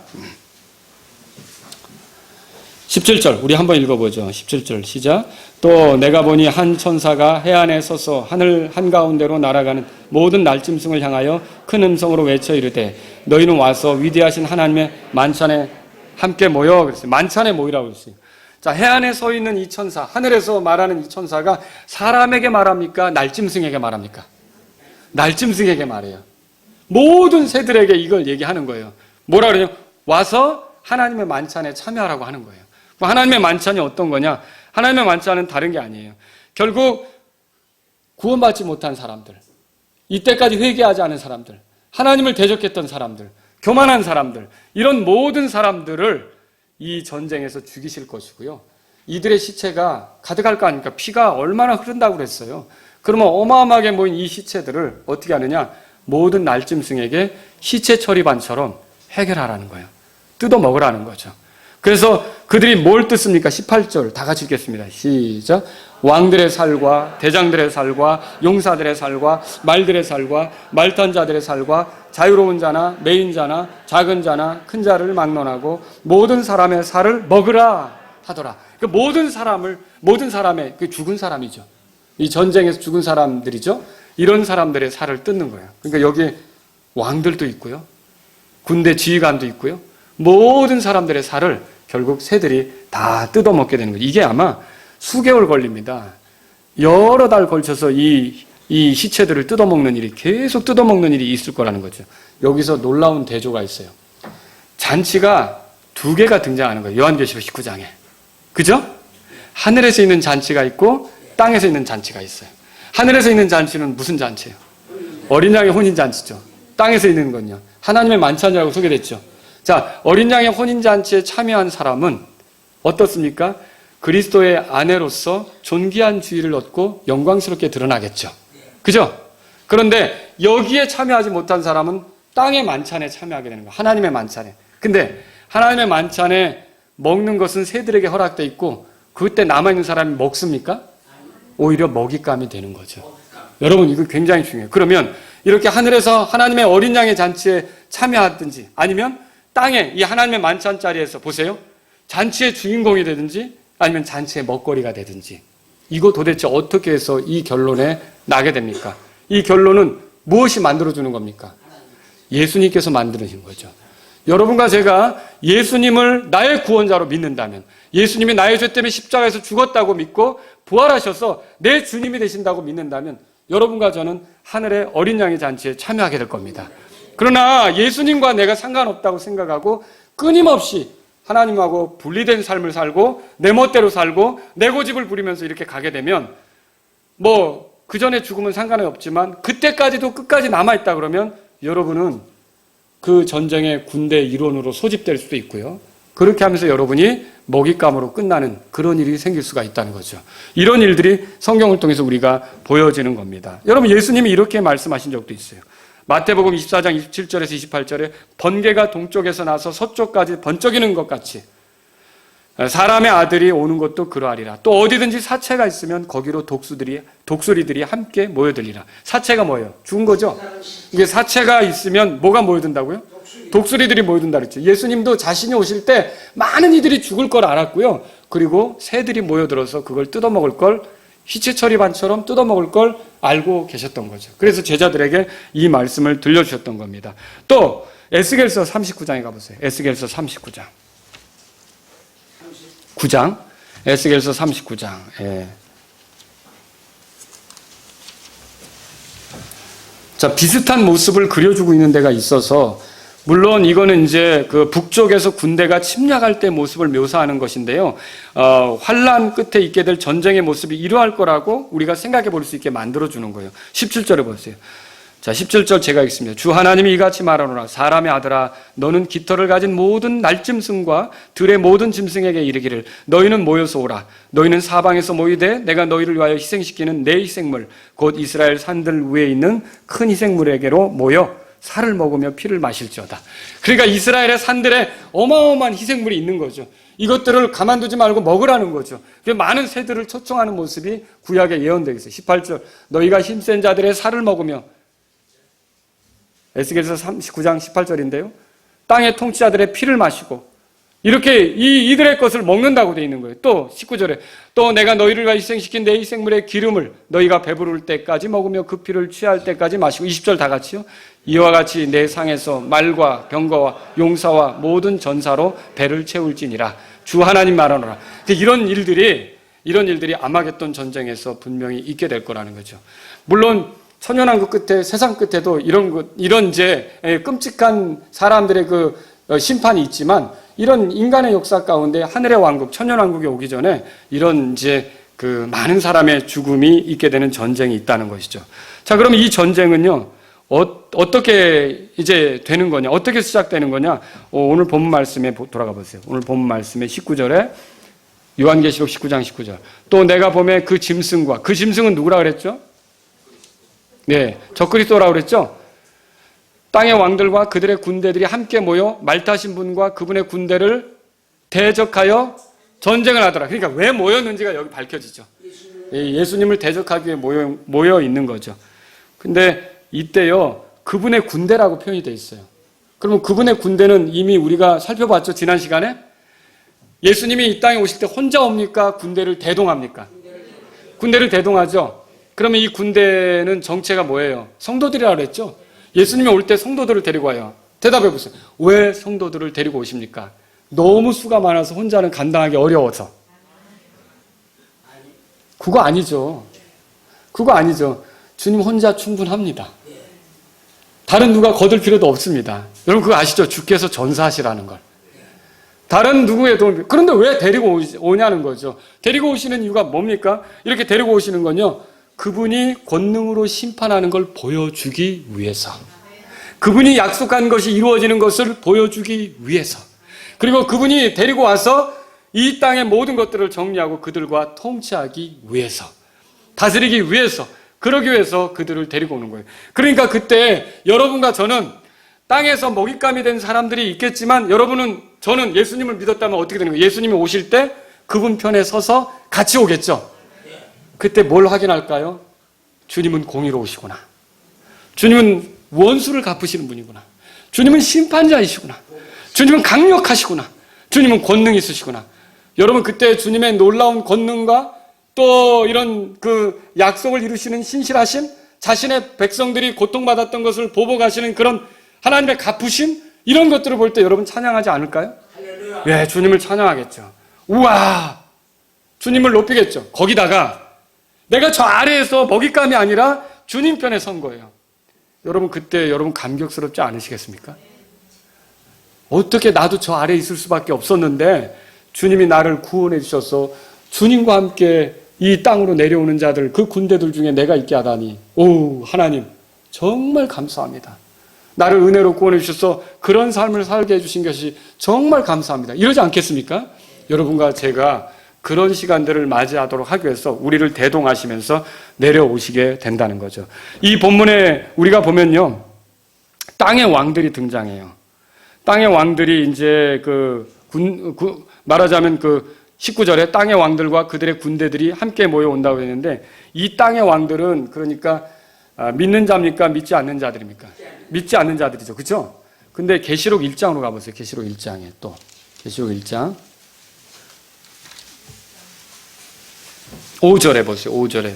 17절 우리 한번 읽어보죠. 17절 시작. 또 내가 보니 한 천사가 해안에 서서 하늘 한가운데로 날아가는 모든 날짐승을 향하여 큰 음성으로 외쳐 이르되 너희는 와서 위대하신 하나님의 만찬에 함께 모여. 그랬어요. 만찬에 모이라고 그랬어요. 자, 해안에 서 있는 이 천사, 하늘에서 말하는 이 천사가 사람에게 말합니까? 날짐승에게 말합니까? 날짐승에게 말해요. 모든 새들에게 이걸 얘기하는 거예요. 뭐라 그래요? 와서 하나님의 만찬에 참여하라고 하는 거예요. 하나님의 만찬이 어떤 거냐? 하나님의 만찬은 다른 게 아니에요. 결국 구원받지 못한 사람들, 이때까지 회개하지 않은 사람들, 하나님을 대적했던 사람들, 교만한 사람들, 이런 모든 사람들을 이 전쟁에서 죽이실 것이고요. 이들의 시체가 가득할 거 아닙니까? 피가 얼마나 흐른다고 그랬어요. 그러면 어마어마하게 모인 이 시체들을 어떻게 하느냐? 모든 날짐승에게 시체 처리반처럼 해결하라는 거예요. 뜯어 먹으라는 거죠. 그래서 그들이 뭘 뜯습니까? 18절 다 같이 읽겠습니다. 시작. 왕들의 살과 대장들의 살과 용사들의 살과 말들의 살과 말탄 자들의 살과 자유로운 자나 메인 자나 작은 자나 큰 자를 막론하고 모든 사람의 살을 먹으라 하더라. 그 모든 사람의 그 죽은 사람이죠. 이 전쟁에서 죽은 사람들이죠. 이런 사람들의 살을 뜯는 거예요. 그러니까 여기 왕들도 있고요. 군대 지휘관도 있고요. 모든 사람들의 살을 결국 새들이 다 뜯어먹게 되는 거죠. 이게 아마 수개월 걸립니다. 여러 달 걸쳐서 이 시체들을 뜯어먹는 일이, 계속 뜯어먹는 일이 있을 거라는 거죠. 여기서 놀라운 대조가 있어요. 잔치가 두 개가 등장하는 거예요. 요한계시록 19장에. 그죠? 하늘에서 있는 잔치가 있고 땅에서 있는 잔치가 있어요. 하늘에서 있는 잔치는 무슨 잔치예요? 어린 양의 혼인 잔치죠. 땅에서 있는 건요. 하나님의 만찬이라고 소개됐죠. 자, 어린 양의 혼인 잔치에 참여한 사람은 어떻습니까? 그리스도의 아내로서 존귀한 지위를 얻고 영광스럽게 드러나겠죠. 그죠? 그런데 여기에 참여하지 못한 사람은 땅의 만찬에 참여하게 되는 거예요. 하나님의 만찬에. 근데 하나님의 만찬에 먹는 것은 새들에게 허락되어 있고 그때 남아있는 사람이 먹습니까? 오히려 먹잇감이 되는 거죠. 여러분, 이거 굉장히 중요해요. 그러면 이렇게 하늘에서 하나님의 어린 양의 잔치에 참여하든지 아니면 땅에 이 하나님의 만찬 자리에서 보세요. 잔치의 주인공이 되든지 아니면 잔치의 먹거리가 되든지 이거 도대체 어떻게 해서 이 결론에 나게 됩니까? 이 결론은 무엇이 만들어주는 겁니까? 예수님께서 만드신 거죠. 여러분과 제가 예수님을 나의 구원자로 믿는다면, 예수님이 나의 죄 때문에 십자가에서 죽었다고 믿고 부활하셔서 내 주님이 되신다고 믿는다면 여러분과 저는 하늘의 어린 양의 잔치에 참여하게 될 겁니다. 그러나 예수님과 내가 상관없다고 생각하고 끊임없이 하나님하고 분리된 삶을 살고 내 멋대로 살고 내 고집을 부리면서 이렇게 가게 되면 그 전에 죽으면 상관은 없지만 그때까지도 끝까지 남아있다 그러면 여러분은 그 전쟁의 군대 일원으로 소집될 수도 있고요. 그렇게 하면서 여러분이 먹잇감으로 끝나는 그런 일이 생길 수가 있다는 거죠. 이런 일들이 성경을 통해서 우리가 보여지는 겁니다. 여러분, 예수님이 이렇게 말씀하신 적도 있어요. 마태복음 24장 27절에서 28절에 번개가 동쪽에서 나서 서쪽까지 번쩍이는 것 같이 사람의 아들이 오는 것도 그러하리라. 또 어디든지 사체가 있으면 거기로 독수리들이 함께 모여들리라. 사체가 뭐예요? 죽은 거죠? 이게 사체가 있으면 뭐가 모여든다고요? 독수리들이 모여든다 그랬죠. 예수님도 자신이 오실 때 많은 이들이 죽을 걸 알았고요. 그리고 새들이 모여들어서 그걸 뜯어먹을 걸, 시체 처리반처럼 뜯어먹을 걸 알고 계셨던 거죠. 그래서 제자들에게 이 말씀을 들려주셨던 겁니다. 또 에스겔서 39장에 가보세요. 에스겔서 39장. 9장, 에스겔서 39장. 예. 자, 비슷한 모습을 그려주고 있는 데가 있어서, 물론 이거는 이제 그 북쪽에서 군대가 침략할 때 모습을 묘사하는 것인데요. 환란 끝에 있게 될 전쟁의 모습이 이러할 거라고 우리가 생각해 볼 수 있게 만들어주는 거예요. 17절에 보세요. 자, 17절 제가 읽습니다. 주 하나님이 이같이 말하노라. 사람의 아들아, 너는 깃털을 가진 모든 날짐승과 들의 모든 짐승에게 이르기를 너희는 모여서 오라. 너희는 사방에서 모이되 내가 너희를 위하여 희생시키는 내 희생물 곧 이스라엘 산들 위에 있는 큰 희생물에게로 모여 살을 먹으며 피를 마실지어다. 그러니까 이스라엘의 산들에 어마어마한 희생물이 있는 거죠. 이것들을 가만두지 말고 먹으라는 거죠. 많은 새들을 초청하는 모습이 구약에 예언되어 있어요. 18절 너희가 힘센 자들의 살을 먹으며, 에스겔서 39장 18절인데요. 땅의 통치자들의 피를 마시고 이렇게 이들의 것을 먹는다고 되어 있는 거예요. 또 19절에 또 내가 너희를 위하여 희생시킨 내 희생물의 기름을 너희가 배부를 때까지 먹으며 그 피를 취할 때까지 마시고, 20절 다 같이요. 이와 같이 내 상에서 말과 병거와 용사와 모든 전사로 배를 채울지니라. 주 하나님 말하노라. 이런 일들이 아마겟돈 전쟁에서 분명히 있게 될 거라는 거죠. 물론 천연왕국 끝에, 세상 끝에도 이런 이제 끔찍한 사람들의 그 심판이 있지만, 이런 인간의 역사 가운데 하늘의 왕국, 천연왕국이 오기 전에 이런 이제 그 많은 사람의 죽음이 있게 되는 전쟁이 있다는 것이죠. 자, 그럼 이 전쟁은요, 어떻게 이제 되는 거냐? 어떻게 시작되는 거냐? 오늘 본문 말씀에 돌아가 보세요. 오늘 본문 말씀에 19절에 요한계시록 19장 19절. 또 내가 보매 그 짐승과, 그 짐승은 누구라 그랬죠? 네, 적그리스도라고 그랬죠? 땅의 왕들과 그들의 군대들이 함께 모여 말 타신 분과 그분의 군대를 대적하여 전쟁을 하더라. 그러니까 왜 모였는지가 여기 밝혀지죠. 예수님을 대적하기 위해 모여 있는 거죠. 근데 이때요, 그분의 군대라고 표현이 되어 있어요. 그러면 그분의 군대는 이미 우리가 살펴봤죠, 지난 시간에? 예수님이 이 땅에 오실 때 혼자 옵니까? 군대를 대동합니까? 군대를 대동하죠. 그러면 이 군대는 정체가 뭐예요? 성도들이라고 그랬죠? 예수님이 올 때 성도들을 데리고 와요. 대답해 보세요. 왜 성도들을 데리고 오십니까? 너무 수가 많아서 혼자는 감당하기 어려워서. 그거 아니죠. 그거 아니죠. 주님 혼자 충분합니다. 다른 누가 거들 필요도 없습니다. 여러분 그거 아시죠? 주께서 전사하시라는 걸. 다른 누구의 도움, 그런데 왜 데리고 오냐는 거죠. 데리고 오시는 이유가 뭡니까? 이렇게 데리고 오시는 건요, 그분이 권능으로 심판하는 걸 보여주기 위해서. 그분이 약속한 것이 이루어지는 것을 보여주기 위해서. 그리고 그분이 데리고 와서 이 땅의 모든 것들을 정리하고 그들과 통치하기 위해서. 다스리기 위해서. 그러기 위해서 그들을 데리고 오는 거예요. 그러니까 그때 여러분과 저는 땅에서 먹잇감이 된 사람들이 있겠지만 저는 예수님을 믿었다면 어떻게 되는 거예요? 예수님이 오실 때 그분 편에 서서 같이 오겠죠. 그때 뭘 확인할까요? 주님은 공의로우시구나. 주님은 원수를 갚으시는 분이구나. 주님은 심판자이시구나. 주님은 강력하시구나. 주님은 권능이 있으시구나. 여러분 그때 주님의 놀라운 권능과 또 이런 그 약속을 이루시는 신실하심, 자신의 백성들이 고통받았던 것을 보복하시는 그런 하나님의 갚으심, 이런 것들을 볼 때 여러분 찬양하지 않을까요? 예, 주님을 찬양하겠죠. 우와! 주님을 높이겠죠. 거기다가 내가 저 아래에서 먹잇감이 아니라 주님 편에 선 거예요. 여러분 그때 여러분 감격스럽지 않으시겠습니까? 어떻게 나도 저 아래에 있을 수밖에 없었는데 주님이 나를 구원해 주셔서 주님과 함께 이 땅으로 내려오는 자들, 그 군대들 중에 내가 있게 하다니, 오 하나님 정말 감사합니다. 나를 은혜로 구원해 주셔서 그런 삶을 살게 해주신 것이 정말 감사합니다. 이러지 않겠습니까? 여러분과 제가 그런 시간들을 맞이하도록 하기 위해서 우리를 대동하시면서 내려오시게 된다는 거죠. 이 본문에 우리가 보면요, 땅의 왕들이 등장해요. 땅의 왕들이 이제 말하자면 19절에 땅의 왕들과 그들의 군대들이 함께 모여온다고 했는데, 이 땅의 왕들은 그러니까 믿는 자입니까? 믿지 않는 자들입니까? 믿지 않는 자들이죠. 그렇죠? 근데 계시록 1장으로 가보세요. 계시록 1장에 또 계시록 1장 5절에 보세요. 5절에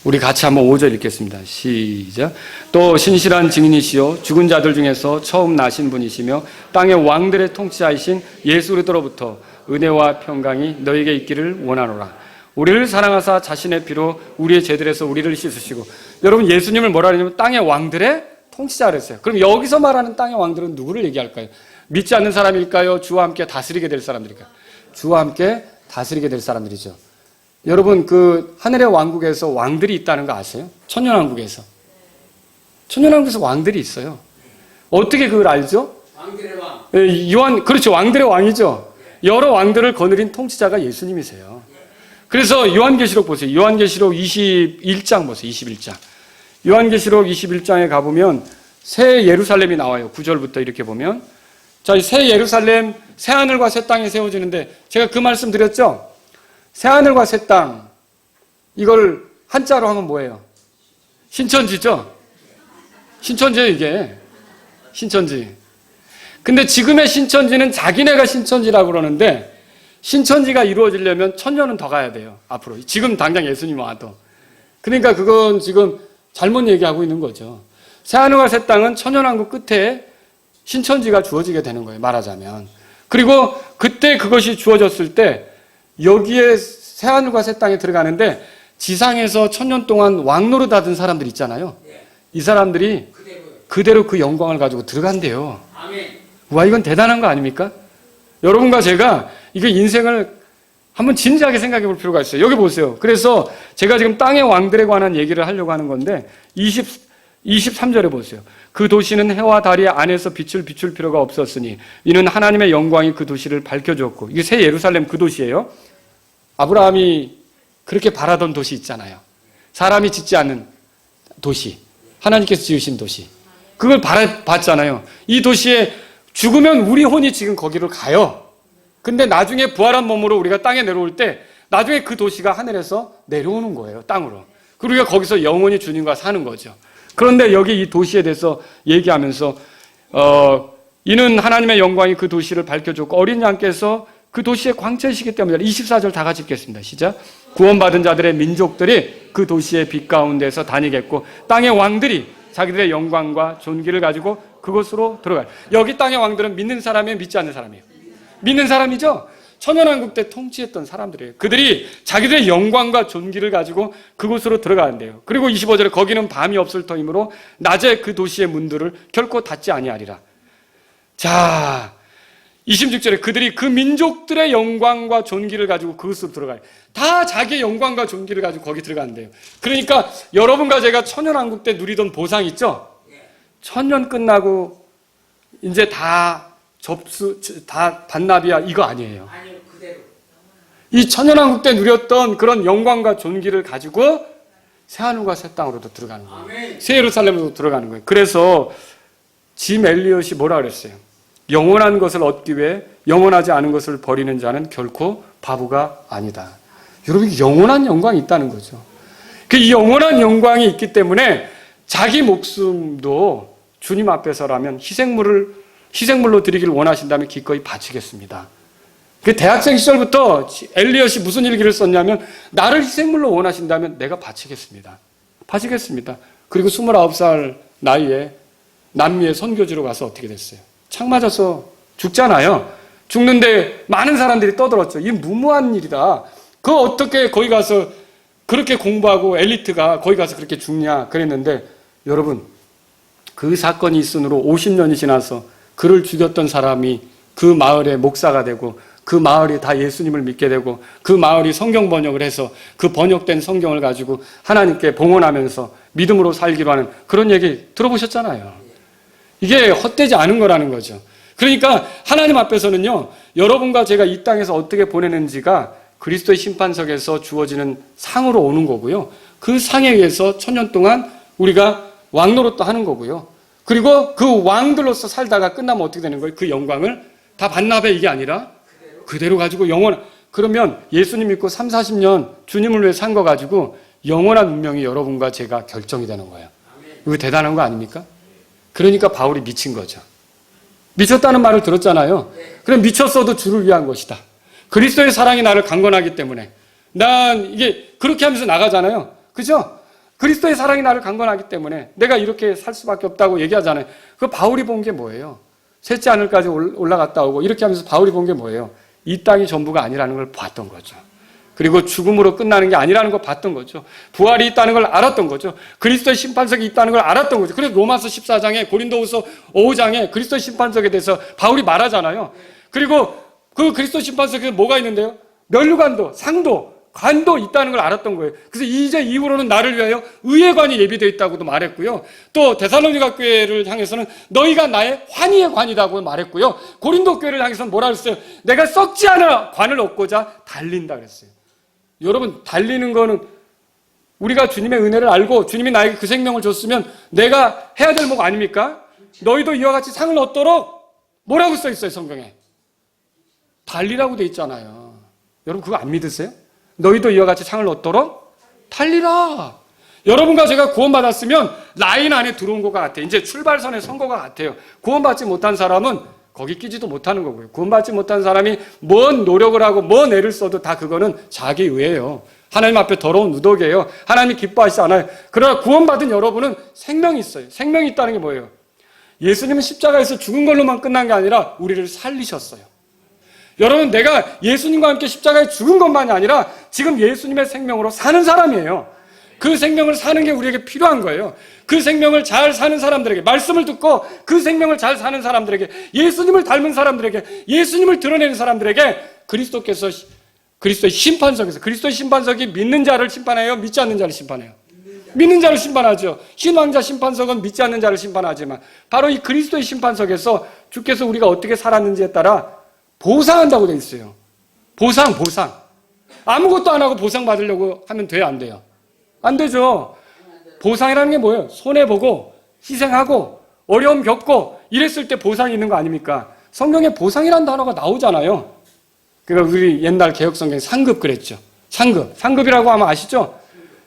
우리 같이 한번 5절 읽겠습니다. 시작. 또 신실한 증인이시요 죽은 자들 중에서 처음 나신 분이시며 땅의 왕들의 통치자이신 예수 그리스도로부터 은혜와 평강이 너에게 있기를 원하노라. 우리를 사랑하사 자신의 피로 우리의 죄들에서 우리를 씻으시고. 여러분 예수님을 뭐라 그러냐면 땅의 왕들의 통치자라 했어요. 그럼 여기서 말하는 땅의 왕들은 누구를 얘기할까요? 믿지 않는 사람일까요? 주와 함께 다스리게 될 사람들일까요? 주와 함께 다스리게 될 사람들이죠. 여러분 하늘의 왕국에서 왕들이 있다는 거 아세요? 천년왕국에서. 천년왕국에서 왕들이 있어요. 어떻게 그걸 알죠? 왕들의 왕. 그렇죠. 왕들의 왕이죠. 여러 왕들을 거느린 통치자가 예수님이세요. 그래서 요한계시록 보세요. 요한계시록 21장 보세요. 21장. 요한계시록 21장에 가보면 새 예루살렘이 나와요. 9절부터 이렇게 보면. 자, 새 예루살렘, 새 하늘과 새 땅이 세워지는데 제가 그 말씀 드렸죠? 새 하늘과 새 땅, 이걸 한자로 하면 뭐예요? 신천지죠? 신천지예요, 이게. 신천지. 근데 지금의 신천지는 자기네가 신천지라고 그러는데 신천지가 이루어지려면 1000년은 더 가야 돼요. 앞으로. 지금 당장 예수님 와도. 그러니까 그건 지금 잘못 얘기하고 있는 거죠. 새하늘과 새 땅은 천년왕국 끝에 신천지가 주어지게 되는 거예요. 말하자면. 그리고 그때 그것이 주어졌을 때 여기에 새하늘과 새 땅에 들어가는데 지상에서 1000년 동안 왕노릇 하던 사람들 있잖아요. 이 사람들이 그대로 그 영광을 가지고 들어간대요. 아멘. 와, 이건 대단한 거 아닙니까? 여러분과 제가 이게 인생을 한번 진지하게 생각해 볼 필요가 있어요. 여기 보세요. 그래서 제가 지금 땅의 왕들에 관한 얘기를 하려고 하는 건데 23절에 보세요. 그 도시는 해와 달이 안에서 빛을 비출 필요가 없었으니 이는 하나님의 영광이 그 도시를 밝혀주었고, 이게 새 예루살렘 그 도시예요. 아브라함이 그렇게 바라던 도시 있잖아요. 사람이 짓지 않는 도시, 하나님께서 지으신 도시, 그걸 봤잖아요. 이 도시에 죽으면 우리 혼이 지금 거기로 가요. 근데 나중에 부활한 몸으로 우리가 땅에 내려올 때 나중에 그 도시가 하늘에서 내려오는 거예요. 땅으로. 그리고 우리가 거기서 영원히 주님과 사는 거죠. 그런데 여기 이 도시에 대해서 얘기하면서 이는 하나님의 영광이 그 도시를 밝혀줬고 어린 양께서 그 도시의 광채이시기 때문이다. 24절 다 같이 읽겠습니다. 시작. 구원받은 자들의 민족들이 그 도시의 빛 가운데서 다니겠고 땅의 왕들이 자기들의 영광과 존귀를 가지고 그곳으로 들어가요. 여기 땅의 왕들은 믿는 사람이에요, 믿지 않는 사람이에요? 믿는 사람이죠. 천연왕국 때 통치했던 사람들이에요. 그들이 자기들의 영광과 존귀를 가지고 그곳으로 들어가는데요. 그리고 25절에 거기는 밤이 없을 터이므로 낮에 그 도시의 문들을 결코 닫지 아니하리라. 자, 26절에 그들이 그 민족들의 영광과 존귀를 가지고 그곳으로 들어가요. 다 자기의 영광과 존귀를 가지고 거기 들어간대요. 그러니까 여러분과 제가 천연왕국 때 누리던 보상 있죠? 천년 끝나고 이제 다 반납이야, 이거 아니에요. 아니요, 그대로. 이 천연왕국 때 누렸던 그런 영광과 존귀를 가지고 새하늘과 새 땅으로도 들어가는 거예요. 아멘. 새 예루살렘으로 들어가는 거예요. 그래서 짐 엘리엇이 뭐라 그랬어요? 영원한 것을 얻기 위해 영원하지 않은 것을 버리는 자는 결코 바보가 아니다. 여러분, 영원한 영광이 있다는 거죠. 이 영원한 영광이 있기 때문에 자기 목숨도 주님 앞에서라면 희생물로 드리기를 원하신다면 기꺼이 바치겠습니다. 그 대학생 시절부터 엘리엇이 무슨 일기를 썼냐면 나를 희생물로 원하신다면 내가 바치겠습니다. 그리고 29살 나이에 남미의 선교지로 가서 어떻게 됐어요? 창 맞아서 죽잖아요. 죽는데 많은 사람들이 떠들었죠. 이 무모한 일이다. 그거 어떻게 거기 가서 그렇게 공부하고 엘리트가 거기 가서 그렇게 죽냐 그랬는데, 여러분, 그 사건이 있은 후로 50년이 지나서 그를 죽였던 사람이 그 마을의 목사가 되고 그 마을이 다 예수님을 믿게 되고 그 마을이 성경 번역을 해서 그 번역된 성경을 가지고 하나님께 봉헌하면서 믿음으로 살기로 하는 그런 얘기 들어보셨잖아요. 이게 헛되지 않은 거라는 거죠. 그러니까 하나님 앞에서는요, 여러분과 제가 이 땅에서 어떻게 보내는지가 그리스도의 심판석에서 주어지는 상으로 오는 거고요. 그 상에 의해서 천년 동안 우리가 왕노릇도 하는 거고요. 그리고 그 왕들로서 살다가 끝나면 어떻게 되는 거예요? 그 영광을 다 반납해, 이게 아니라 그대로 가지고 그러면 예수님 믿고 3, 40년 주님을 위해 산 거 가지고 영원한 운명이 여러분과 제가 결정이 되는 거예요. 이거 대단한 거 아닙니까? 그러니까 바울이 미친 거죠. 미쳤다는 말을 들었잖아요. 그럼 미쳤어도 주를 위한 것이다. 그리스도의 사랑이 나를 강건하기 때문에 난 이게 그렇게 하면서 나가잖아요. 그죠? 그리스도의 사랑이 나를 강건하기 때문에 내가 이렇게 살 수밖에 없다고 얘기하잖아요. 그 바울이 본 게 뭐예요? 셋째 하늘까지 올라갔다 오고 이렇게 하면서 바울이 본 게 뭐예요? 이 땅이 전부가 아니라는 걸 봤던 거죠. 그리고 죽음으로 끝나는 게 아니라는 걸 봤던 거죠. 부활이 있다는 걸 알았던 거죠. 그리스도의 심판석이 있다는 걸 알았던 거죠. 그래서 로마서 14장에 고린도후서 5장에 그리스도의 심판석에 대해서 바울이 말하잖아요. 그리고 그 그리스도 심판석에 뭐가 있는데요? 면류관도, 상도, 관도 있다는 걸 알았던 거예요. 그래서 이제 이후로는 나를 위하여 의의 관이 예비되어 있다고도 말했고요. 또 데살로니가 교회를 향해서는 너희가 나의 환희의 관이라고 말했고요. 고린도 교회를 향해서는 뭐라 그랬어요? 내가 썩지 않아 관을 얻고자 달린다 그랬어요. 여러분, 달리는 거는 우리가 주님의 은혜를 알고 주님이 나에게 그 생명을 줬으면 내가 해야 될 목 아닙니까? 너희도 이와 같이 상을 얻도록 뭐라고 써 있어요, 성경에? 달리라고 돼 있잖아요. 여러분, 그거 안 믿으세요? 너희도 이와 같이 상을 얻도록 달리라. 여러분과 제가 구원받았으면 라인 안에 들어온 것과 같아요. 이제 출발선에 선 것과 같아요. 구원받지 못한 사람은 거기 끼지도 못하는 거고요. 구원받지 못한 사람이 뭔 노력을 하고 뭔 애를 써도 다 그거는 자기 의예요. 하나님 앞에 더러운 누더기예요. 하나님이 기뻐하시지 않아요. 그러나 구원받은 여러분은 생명이 있어요. 생명이 있다는 게 뭐예요? 예수님은 십자가에서 죽은 걸로만 끝난 게 아니라 우리를 살리셨어요. 여러분, 내가 예수님과 함께 십자가에 죽은 것만이 아니라 지금 예수님의 생명으로 사는 사람이에요. 그 생명을 사는 게 우리에게 필요한 거예요. 그 생명을 잘 사는 사람들에게, 말씀을 듣고 그 생명을 잘 사는 사람들에게, 예수님을 닮은 사람들에게, 예수님을 드러내는 사람들에게 그리스도께서 그리스도의 심판석에서. 그리스도의 심판석이 믿는 자를 심판해요? 믿지 않는 자를 심판해요? 믿는 자를 심판하죠. 신왕자 심판석은 믿지 않는 자를 심판하지만 바로 이 그리스도의 심판석에서 주께서 우리가 어떻게 살았는지에 따라 보상한다고 되어 있어요. 보상. 아무것도 안 하고 보상 받으려고 하면 돼요, 안 돼요? 안 되죠. 보상이라는 게 뭐예요? 손해보고 희생하고 어려움 겪고 이랬을 때 보상이 있는 거 아닙니까? 성경에 보상이라는 단어가 나오잖아요. 그러니까 우리 옛날 개혁성경에 상급 그랬죠. 상급이라고 하면 아시죠?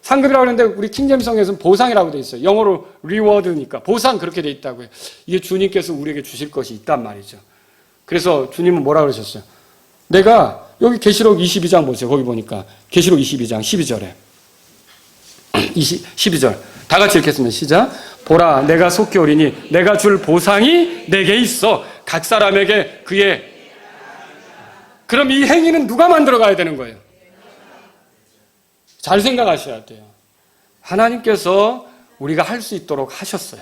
상급이라고 하는데 우리 킹제임스 성경에서는 보상이라고 돼 있어요. 영어로 reward니까 보상 그렇게 돼 있다고요. 이게 주님께서 우리에게 주실 것이 있단 말이죠. 그래서 주님은 뭐라 그러셨어요? 내가 여기 계시록 22장 보세요. 거기 보니까 계시록 22장 12절에 12절 다 같이 읽겠습니다. 시작. 보라 내가 속히 오리니 내가 줄 보상이 내게 있어 각 사람에게 그의. 그럼 이 행위는 누가 만들어 가야 되는 거예요? 잘 생각하셔야 돼요. 하나님께서 우리가 할 수 있도록 하셨어요.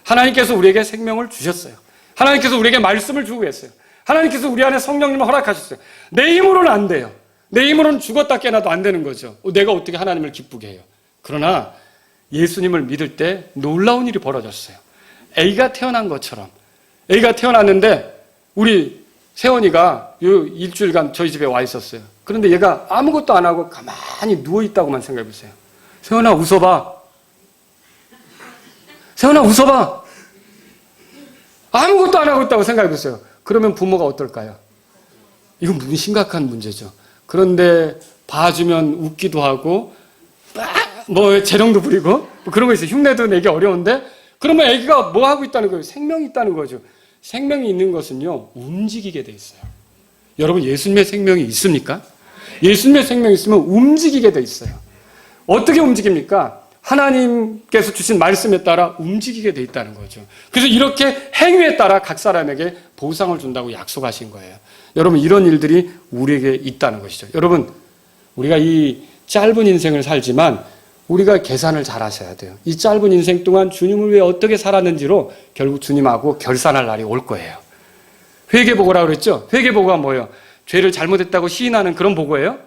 하나님께서 우리에게 생명을 주셨어요. 하나님께서 우리에게 말씀을 주고 계세요. 하나님께서 우리 안에 성령님을 허락하셨어요. 내 힘으로는 안 돼요. 내 힘으로는 죽었다 깨나도 안 되는 거죠. 내가 어떻게 하나님을 기쁘게 해요. 그러나 예수님을 믿을 때 놀라운 일이 벌어졌어요. A가 태어난 것처럼. A가 태어났는데 우리 세원이가 일주일간 저희 집에 와 있었어요. 그런데 얘가 아무것도 안 하고 가만히 누워있다고만 생각해 보세요. 세원아 웃어봐. 세원아 웃어봐. 아무것도 안 하고 있다고 생각해 보세요. 그러면 부모가 어떨까요? 이건 무슨 심각한 문제죠. 그런데 봐주면 웃기도 하고 뭐 재롱도 부리고 뭐 그런 거 있어요. 흉내도 내기 어려운데 그러면 애기가 뭐 하고 있다는 거예요? 생명이 있다는 거죠. 생명이 있는 것은요 움직이게 돼 있어요. 여러분 예수님의 생명이 있습니까? 예수님의 생명이 있으면 움직이게 돼 있어요. 어떻게 움직입니까? 하나님께서 주신 말씀에 따라 움직이게 돼 있다는 거죠. 그래서 이렇게 행위에 따라 각 사람에게 보상을 준다고 약속하신 거예요. 여러분 이런 일들이 우리에게 있다는 것이죠. 여러분 우리가 이 짧은 인생을 살지만 우리가 계산을 잘 하셔야 돼요. 이 짧은 인생 동안 주님을 위해 어떻게 살았는지로 결국 주님하고 결산할 날이 올 거예요. 회개보고라고 그랬죠? 회개보고가 뭐예요? 죄를 잘못했다고 시인하는 그런 보고예요?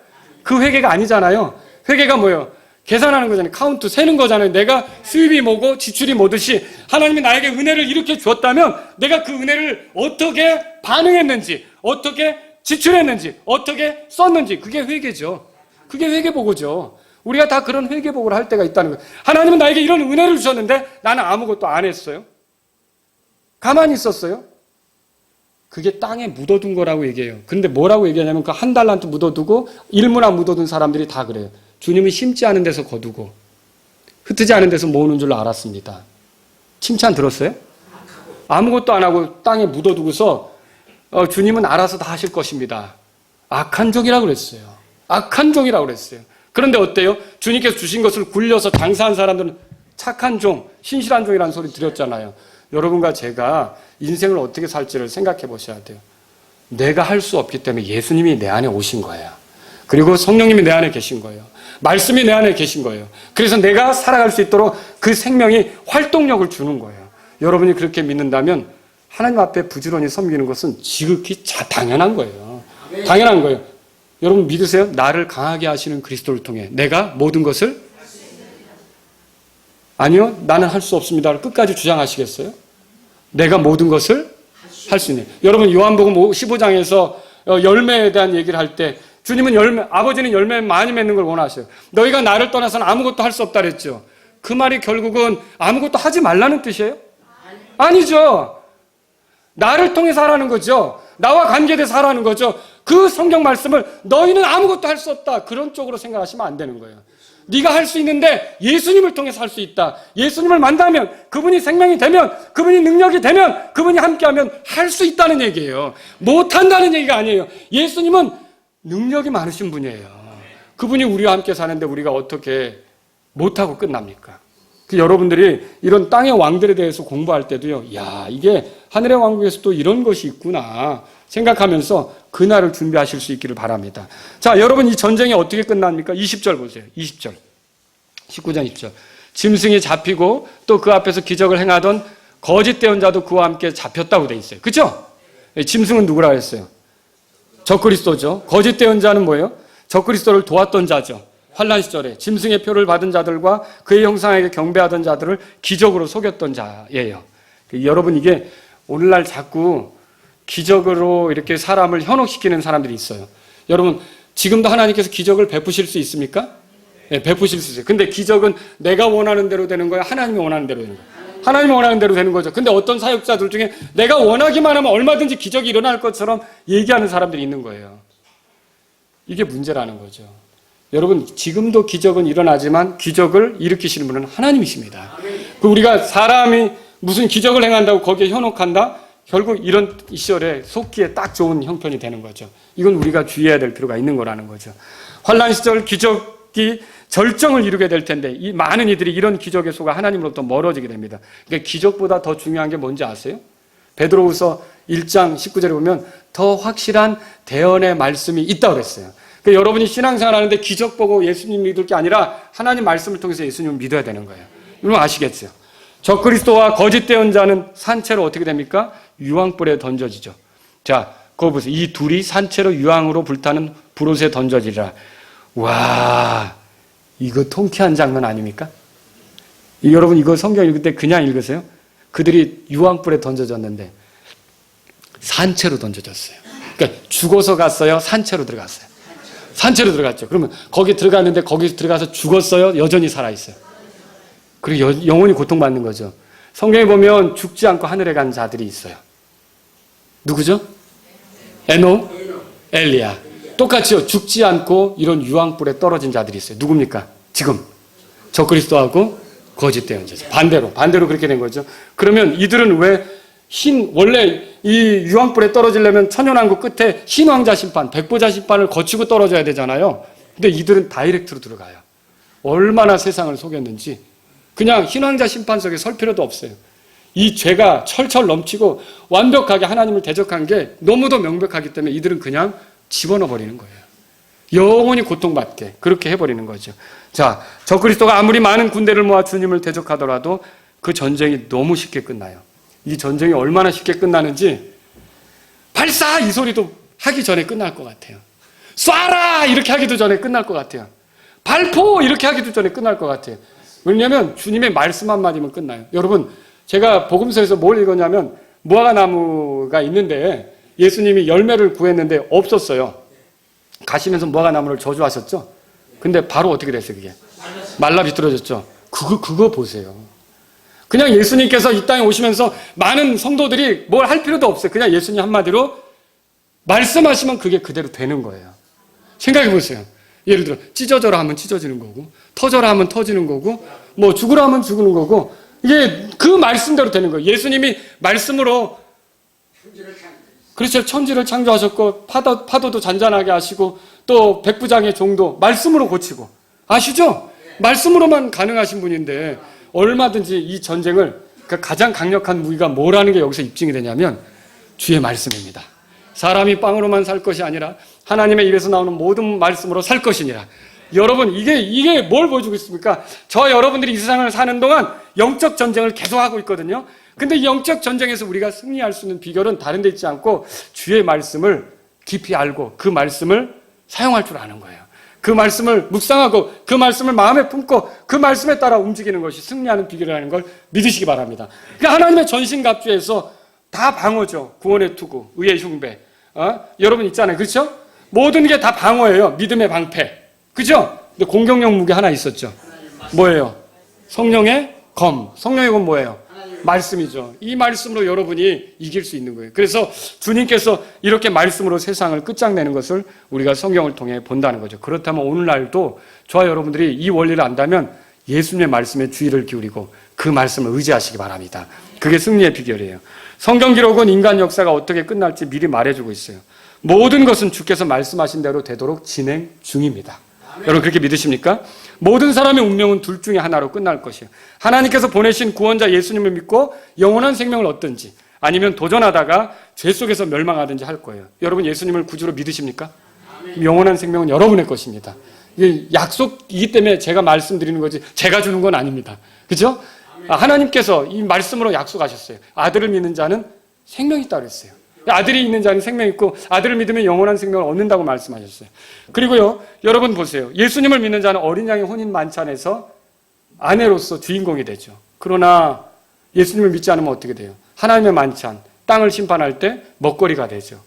그 회개가 아니잖아요. 회개가 뭐예요? 계산하는 거잖아요. 카운트 세는 거잖아요. 내가 수입이 뭐고 지출이 뭐듯이 하나님이 나에게 은혜를 이렇게 주었다면 내가 그 은혜를 어떻게 반응했는지, 어떻게 지출했는지, 어떻게 썼는지 그게 회개죠. 그게 회개보고죠. 우리가 다 그런 회개보고를 할 때가 있다는 거예요. 하나님은 나에게 이런 은혜를 주셨는데 나는 아무것도 안 했어요. 가만히 있었어요. 그게 땅에 묻어둔 거라고 얘기해요. 근데 뭐라고 얘기하냐면 그 한 달란트 묻어두고 1문화 묻어둔 사람들이 다 그래요. 주님은 심지 않은 데서 거두고 흩지 않은 데서 모으는 줄 알았습니다. 칭찬 들었어요? 아무것도 안 하고 땅에 묻어두고서 주님은 알아서 다 하실 것입니다. 악한 종이라고 그랬어요. 악한 종이라고 그랬어요. 그런데 어때요? 주님께서 주신 것을 굴려서 장사한 사람들은 착한 종, 신실한 종이라는 소리 드렸잖아요. 여러분과 제가 인생을 어떻게 살지를 생각해 보셔야 돼요. 내가 할 수 없기 때문에 예수님이 내 안에 오신 거예요. 그리고 성령님이 내 안에 계신 거예요. 말씀이 내 안에 계신 거예요. 그래서 내가 살아갈 수 있도록 그 생명이 활동력을 주는 거예요. 여러분이 그렇게 믿는다면 하나님 앞에 부지런히 섬기는 것은 지극히 당연한 거예요. 당연한 거예요. 여러분 믿으세요? 나를 강하게 하시는 그리스도를 통해 내가 모든 것을 아니요, 나는 할 수 없습니다를 끝까지 주장하시겠어요? 내가 모든 것을 할 수 있네. 여러분 요한복음 15장에서 열매에 대한 얘기를 할 때 주님은 아버지는 열매 많이 맺는 걸 원하셔요. 너희가 나를 떠나서는 아무것도 할 수 없다 그랬죠. 그 말이 결국은 아무것도 하지 말라는 뜻이에요? 아니죠. 나를 통해서 하라는 거죠. 나와 관계돼서 하라는 거죠. 그 성경 말씀을 너희는 아무것도 할 수 없다. 그런 쪽으로 생각하시면 안 되는 거예요. 네가 할 수 있는데 예수님을 통해서 할 수 있다. 예수님을 만나면 그분이 생명이 되면 그분이 능력이 되면 그분이 함께하면 할 수 있다는 얘기예요. 못한다는 얘기가 아니에요. 예수님은 능력이 많으신 분이에요. 그분이 우리와 함께 사는데 우리가 어떻게 못하고 끝납니까? 여러분들이 이런 땅의 왕들에 대해서 공부할 때도요. 야, 이게 하늘의 왕국에서 또 이런 것이 있구나 생각하면서 그날을 준비하실 수 있기를 바랍니다. 자, 여러분 이 전쟁이 어떻게 끝납니까? 20절 보세요. 20절. 19장 20절. 짐승이 잡히고 또 그 앞에서 기적을 행하던 거짓 대언자도 그와 함께 잡혔다고 돼 있어요. 그렇죠? 짐승은 누구라 했어요? 적그리스도죠. 거짓 대언자는 뭐예요? 적그리스도를 도왔던 자죠. 환란 시절에 짐승의 표를 받은 자들과 그의 형상에게 경배하던 자들을 기적으로 속였던 자예요. 여러분, 이게 오늘날 자꾸 기적으로 이렇게 사람을 현혹시키는 사람들이 있어요. 여러분, 지금도 하나님께서 기적을 베푸실 수 있습니까? 네, 베푸실 수 있어요. 근데 기적은 내가 원하는 대로 되는 거야? 하나님이 원하는 대로 되는 거야? 하나님이 원하는 대로 되는 거죠. 근데 어떤 사역자들 중에 내가 원하기만 하면 얼마든지 기적이 일어날 것처럼 얘기하는 사람들이 있는 거예요. 이게 문제라는 거죠. 여러분, 지금도 기적은 일어나지만 기적을 일으키시는 분은 하나님이십니다. 우리가 사람이 무슨 기적을 행한다고 거기에 현혹한다? 결국 이런 시절에 속기에 딱 좋은 형편이 되는 거죠. 이건 우리가 주의해야 될 필요가 있는 거라는 거죠. 환란 시절 기적이 절정을 이루게 될 텐데 이 많은 이들이 이런 기적에 속아 하나님으로부터 멀어지게 됩니다. 그러니까 기적보다 더 중요한 게 뭔지 아세요? 베드로후서 1장 19절에 보면 더 확실한 대언의 말씀이 있다고 그랬어요. 그러니까 여러분이 신앙생활 하는데 기적 보고 예수님 믿을 게 아니라 하나님 말씀을 통해서 예수님을 믿어야 되는 거예요. 여러분 아시겠죠? 적그리스도와 거짓 대언자는 산채로 어떻게 됩니까? 유황불에 던져지죠. 자, 그거 보세요. 이 둘이 산채로 유황으로 불타는 불옷에 던져지리라. 와, 이거 통쾌한 장면 아닙니까? 여러분 이거 성경 읽을 때 그냥 읽으세요. 그들이 유황불에 던져졌는데 산채로 던져졌어요. 그러니까 죽어서 갔어요? 산채로 들어갔어요? 산채로 들어갔죠. 그러면 거기 들어갔는데 거기 들어가서 죽었어요? 여전히 살아있어요? 그리고 영원히 고통받는 거죠. 성경에 보면 죽지 않고 하늘에 간 자들이 있어요. 누구죠? 에녹, 엘리야. 똑같이요. 죽지 않고 이런 유황불에 떨어진 자들이 있어요. 누굽니까? 지금 적그리스도하고 거짓 대언자죠. 반대로 그렇게 된 거죠. 그러면 이들은 왜 원래 이 유황불에 떨어지려면 천연왕국 끝에 흰왕자 심판, 백보자 심판을 거치고 떨어져야 되잖아요. 근데 이들은 다이렉트로 들어가요. 얼마나 세상을 속였는지 그냥 흰왕자 심판 속에 설 필요도 없어요. 이 죄가 철철 넘치고 완벽하게 하나님을 대적한 게 너무도 명백하기 때문에 이들은 그냥 집어넣어 버리는 거예요. 영원히 고통받게 그렇게 해버리는 거죠. 자, 적그리스도가 아무리 많은 군대를 모아 주님을 대적하더라도 그 전쟁이 너무 쉽게 끝나요. 이 전쟁이 얼마나 쉽게 끝나는지 발사 이 소리도 하기 전에 끝날 것 같아요. 쏴라 이렇게 하기도 전에 끝날 것 같아요. 발포 이렇게 하기도 전에 끝날 것 같아요. 왜냐하면 주님의 말씀 한마디면 끝나요. 여러분, 제가 복음서에서 뭘 읽었냐면 무화과나무가 있는데 예수님이 열매를 구했는데 없었어요. 가시면서 무화과나무를 저주하셨죠. 근데 바로 어떻게 됐어요? 그게 말라 비틀어졌죠. 그거 보세요. 그냥 예수님께서 이 땅에 오시면서 많은 성도들이 뭘 할 필요도 없어요. 그냥 예수님 한마디로 말씀하시면 그게 그대로 되는 거예요. 생각해 보세요. 예를 들어 찢어져라 하면 찢어지는 거고 터져라 하면 터지는 거고 뭐 죽으라 하면 죽는 거고 이게 그 말씀대로 되는 거예요. 예수님이 말씀으로 그렇죠. 천지를 창조하셨고 파도도 잔잔하게 하시고 또 백부장의 종도 말씀으로 고치고 아시죠? 말씀으로만 가능하신 분인데 얼마든지 이 전쟁을 가장 강력한 무기가 뭐라는 게 여기서 입증이 되냐면 주의 말씀입니다. 사람이 빵으로만 살 것이 아니라 하나님의 입에서 나오는 모든 말씀으로 살 것이니라. 여러분 이게 뭘 보여주고 있습니까? 저 여러분들이 이 세상을 사는 동안 영적 전쟁을 계속하고 있거든요. 근데 이 영적 전쟁에서 우리가 승리할 수 있는 비결은 다른 데 있지 않고 주의 말씀을 깊이 알고 그 말씀을 사용할 줄 아는 거예요. 그 말씀을 묵상하고 그 말씀을 마음에 품고 그 말씀에 따라 움직이는 것이 승리하는 비결이라는 걸 믿으시기 바랍니다. 그러니까 하나님의 전신갑주에서 다 방어죠. 구원의 투구, 의의 흉배. 여러분 있잖아요. 그렇죠? 모든 게 다 방어예요. 믿음의 방패. 그죠? 근데 공격용 무기 하나 있었죠. 뭐예요? 성령의 검. 성령의 검 뭐예요? 말씀이죠. 이 말씀으로 여러분이 이길 수 있는 거예요. 그래서 주님께서 이렇게 말씀으로 세상을 끝장내는 것을 우리가 성경을 통해 본다는 거죠. 그렇다면 오늘날도 저와 여러분들이 이 원리를 안다면 예수님의 말씀에 주의를 기울이고 그 말씀을 의지하시기 바랍니다. 그게 승리의 비결이에요. 성경 기록은 인간 역사가 어떻게 끝날지 미리 말해주고 있어요. 모든 것은 주께서 말씀하신 대로 되도록 진행 중입니다. 여러분 그렇게 믿으십니까? 모든 사람의 운명은 둘 중에 하나로 끝날 것이에요. 하나님께서 보내신 구원자 예수님을 믿고 영원한 생명을 얻든지 아니면 도전하다가 죄 속에서 멸망하든지 할 거예요. 여러분 예수님을 구주로 믿으십니까? 영원한 생명은 여러분의 것입니다. 이게 약속이기 때문에 제가 말씀드리는 거지 제가 주는 건 아닙니다. 그죠? 하나님께서 이 말씀으로 약속하셨어요. 아들을 믿는 자는 생명이 있다고 했어요. 아들이 있는 자는 생명이 있고 아들을 믿으면 영원한 생명을 얻는다고 말씀하셨어요. 그리고요, 여러분 보세요. 예수님을 믿는 자는 어린 양의 혼인 만찬에서 아내로서 주인공이 되죠. 그러나 예수님을 믿지 않으면 어떻게 돼요? 하나님의 만찬, 땅을 심판할 때 먹거리가 되죠.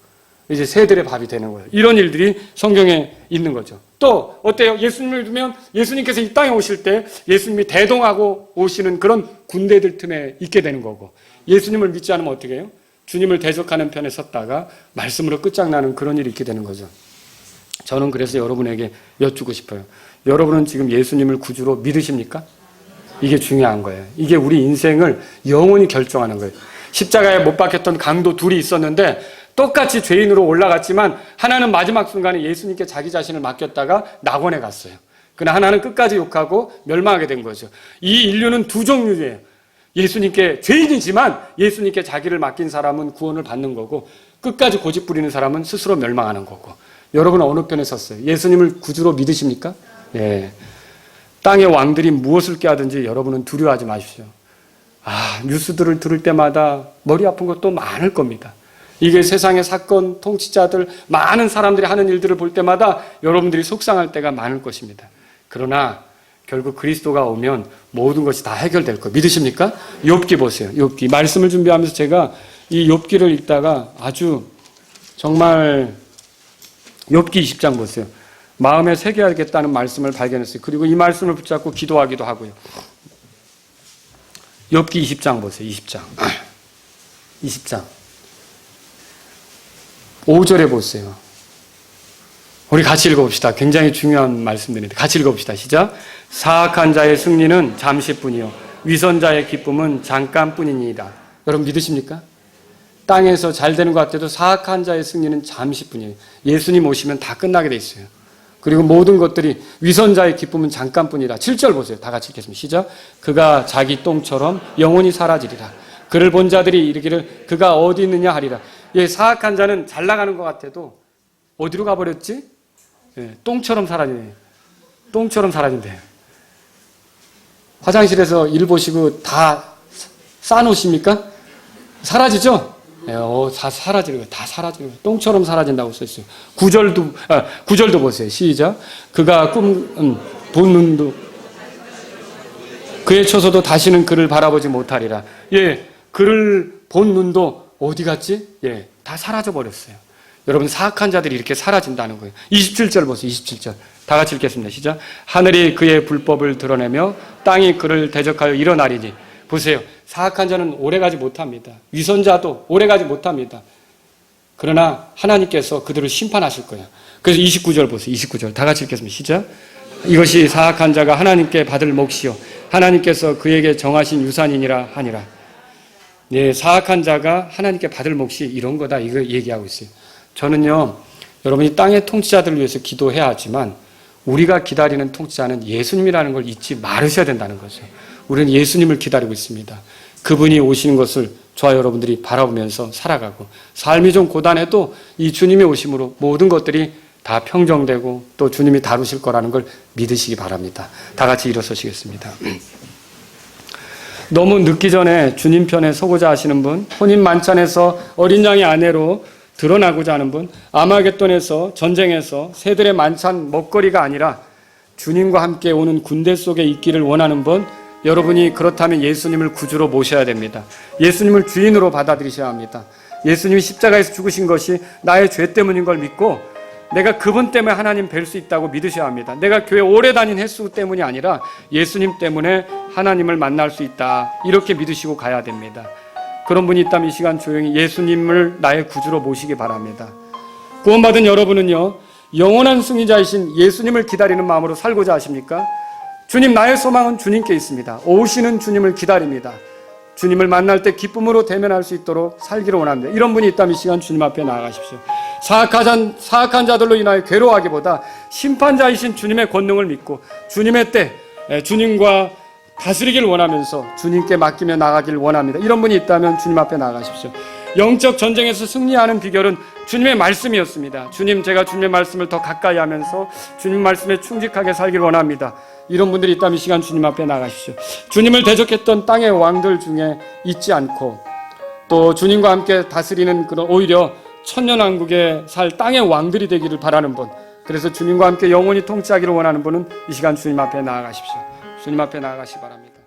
이제 새들의 밥이 되는 거예요. 이런 일들이 성경에 있는 거죠. 또 어때요? 예수님을 믿으면 예수님께서 이 땅에 오실 때 예수님이 대동하고 오시는 그런 군대들 틈에 있게 되는 거고, 예수님을 믿지 않으면 어떻게 해요? 주님을 대적하는 편에 섰다가 말씀으로 끝장나는 그런 일이 있게 되는 거죠. 저는 그래서 여러분에게 여쭙고 싶어요. 여러분은 지금 예수님을 구주로 믿으십니까? 이게 중요한 거예요. 이게 우리 인생을 영원히 결정하는 거예요. 십자가에 못 박혔던 강도 둘이 있었는데 똑같이 죄인으로 올라갔지만 하나는 마지막 순간에 예수님께 자기 자신을 맡겼다가 낙원에 갔어요. 그러나 하나는 끝까지 욕하고 멸망하게 된 거죠. 이 인류는 두 종류예요. 예수님께, 죄인이지만 예수님께 자기를 맡긴 사람은 구원을 받는 거고, 끝까지 고집 부리는 사람은 스스로 멸망하는 거고. 여러분은 어느 편에 섰어요? 예수님을 구주로 믿으십니까? 예. 땅의 왕들이 무엇을 꾀하든지 여러분은 두려워하지 마십시오. 뉴스들을 들을 때마다 머리 아픈 것도 많을 겁니다. 이게 세상의 사건, 통치자들, 많은 사람들이 하는 일들을 볼 때마다 여러분들이 속상할 때가 많을 것입니다. 그러나 결국 그리스도가 오면 모든 것이 다 해결될 거예요. 믿으십니까? 욥기 보세요. 욥기. 말씀을 준비하면서 제가 이 욥기를 읽다가 아주 정말 욥기 20장 보세요. 마음에 새겨야겠다는 말씀을 발견했어요. 그리고 이 말씀을 붙잡고 기도하기도 하고요. 욥기 20장 보세요. 20장. 20장. 5절에 보세요. 우리 같이 읽어봅시다. 굉장히 중요한 말씀들인데 같이 읽어봅시다. 시작. 사악한 자의 승리는 잠시뿐이요 위선자의 기쁨은 잠깐뿐이니이다. 여러분 믿으십니까? 땅에서 잘 되는 것 같아도 사악한 자의 승리는 잠시뿐이에요. 예수님 오시면 다 끝나게 돼 있어요. 그리고 모든 것들이, 위선자의 기쁨은 잠깐뿐이라. 7절 보세요. 다 같이 읽겠습니다. 시작. 그가 자기 똥처럼 영원히 사라지리라. 그를 본 자들이 이르기를 그가 어디 있느냐 하리라. 예, 사악한 자는 잘 나가는 것 같아도 어디로 가버렸지? 예, 똥처럼 사라지네. 똥처럼 사라진대요. 화장실에서 일 보시고 다 싸놓으십니까? 사라지죠? 예, 다 사라지는 거예요. 다 사라지는 거예요. 똥처럼 사라진다고 써있어요. 9절도 보세요. 시작. 그가 본 눈도 그의 처소도 다시는 그를 바라보지 못하리라. 예, 그를 본 눈도 어디 갔지? 예, 다 사라져 버렸어요. 여러분, 사악한 자들이 이렇게 사라진다는 거예요. 27절 보세요. 27절. 다 같이 읽겠습니다. 시작. 하늘이 그의 불법을 드러내며 땅이 그를 대적하여 일어나리니. 보세요. 사악한 자는 오래가지 못합니다. 위선자도 오래가지 못합니다. 그러나 하나님께서 그들을 심판하실 거예요. 그래서 29절 보세요. 29절. 다 같이 읽겠습니다. 시작. 이것이 사악한 자가 하나님께 받을 몫이요 하나님께서 그에게 정하신 유산이니라 하니라. 네, 사악한 자가 하나님께 받을 몫이 이런 거다. 이거 얘기하고 있어요. 저는요, 여러분이 땅의 통치자들을 위해서 기도해야 하지만 우리가 기다리는 통치자는 예수님이라는 걸 잊지 말으셔야 된다는 거죠. 우리는 예수님을 기다리고 있습니다. 그분이 오시는 것을 저와 여러분들이 바라보면서 살아가고, 삶이 좀 고단해도 이 주님의 오심으로 모든 것들이 다 평정되고 또 주님이 다루실 거라는 걸 믿으시기 바랍니다. 다 같이 일어서시겠습니다. 너무 늦기 전에 주님 편에 서고자 하시는 분, 혼인 만찬에서 어린 양의 아내로 드러나고자 하는 분, 아마겟돈에서, 전쟁에서 새들의 만찬 먹거리가 아니라 주님과 함께 오는 군대 속에 있기를 원하는 분, 여러분이 그렇다면 예수님을 구주로 모셔야 됩니다. 예수님을 주인으로 받아들이셔야 합니다. 예수님이 십자가에서 죽으신 것이 나의 죄 때문인 걸 믿고 내가 그분 때문에 하나님 뵐 수 있다고 믿으셔야 합니다. 내가 교회 오래 다닌 횟수 때문이 아니라 예수님 때문에 하나님을 만날 수 있다. 이렇게 믿으시고 가야 됩니다. 그런 분이 있다면 이 시간 조용히 예수님을 나의 구주로 모시기 바랍니다. 구원받은 여러분은요, 영원한 승리자이신 예수님을 기다리는 마음으로 살고자 하십니까? 주님, 나의 소망은 주님께 있습니다. 오시는 주님을 기다립니다. 주님을 만날 때 기쁨으로 대면할 수 있도록 살기를 원합니다. 이런 분이 있다면 이 시간 주님 앞에 나아가십시오. 사악한 자들로 인하여 괴로워하기보다 심판자이신 주님의 권능을 믿고 주님의 때 주님과 다스리길 원하면서 주님께 맡기며 나가길 원합니다. 이런 분이 있다면 주님 앞에 나아가십시오. 영적 전쟁에서 승리하는 비결은 주님의 말씀이었습니다. 주님, 제가 주님의 말씀을 더 가까이 하면서 주님 말씀에 충직하게 살길 원합니다. 이런 분들이 있다면 이 시간 주님 앞에 나가십시오. 주님을 대적했던 땅의 왕들 중에 있지 않고 또 주님과 함께 다스리는 그런 오히려 천년왕국에 살 땅의 왕들이 되기를 바라는 분, 그래서 주님과 함께 영원히 통치하기를 원하는 분은 이 시간 주님 앞에 나아가십시오. 주님 앞에 나아가시 바랍니다.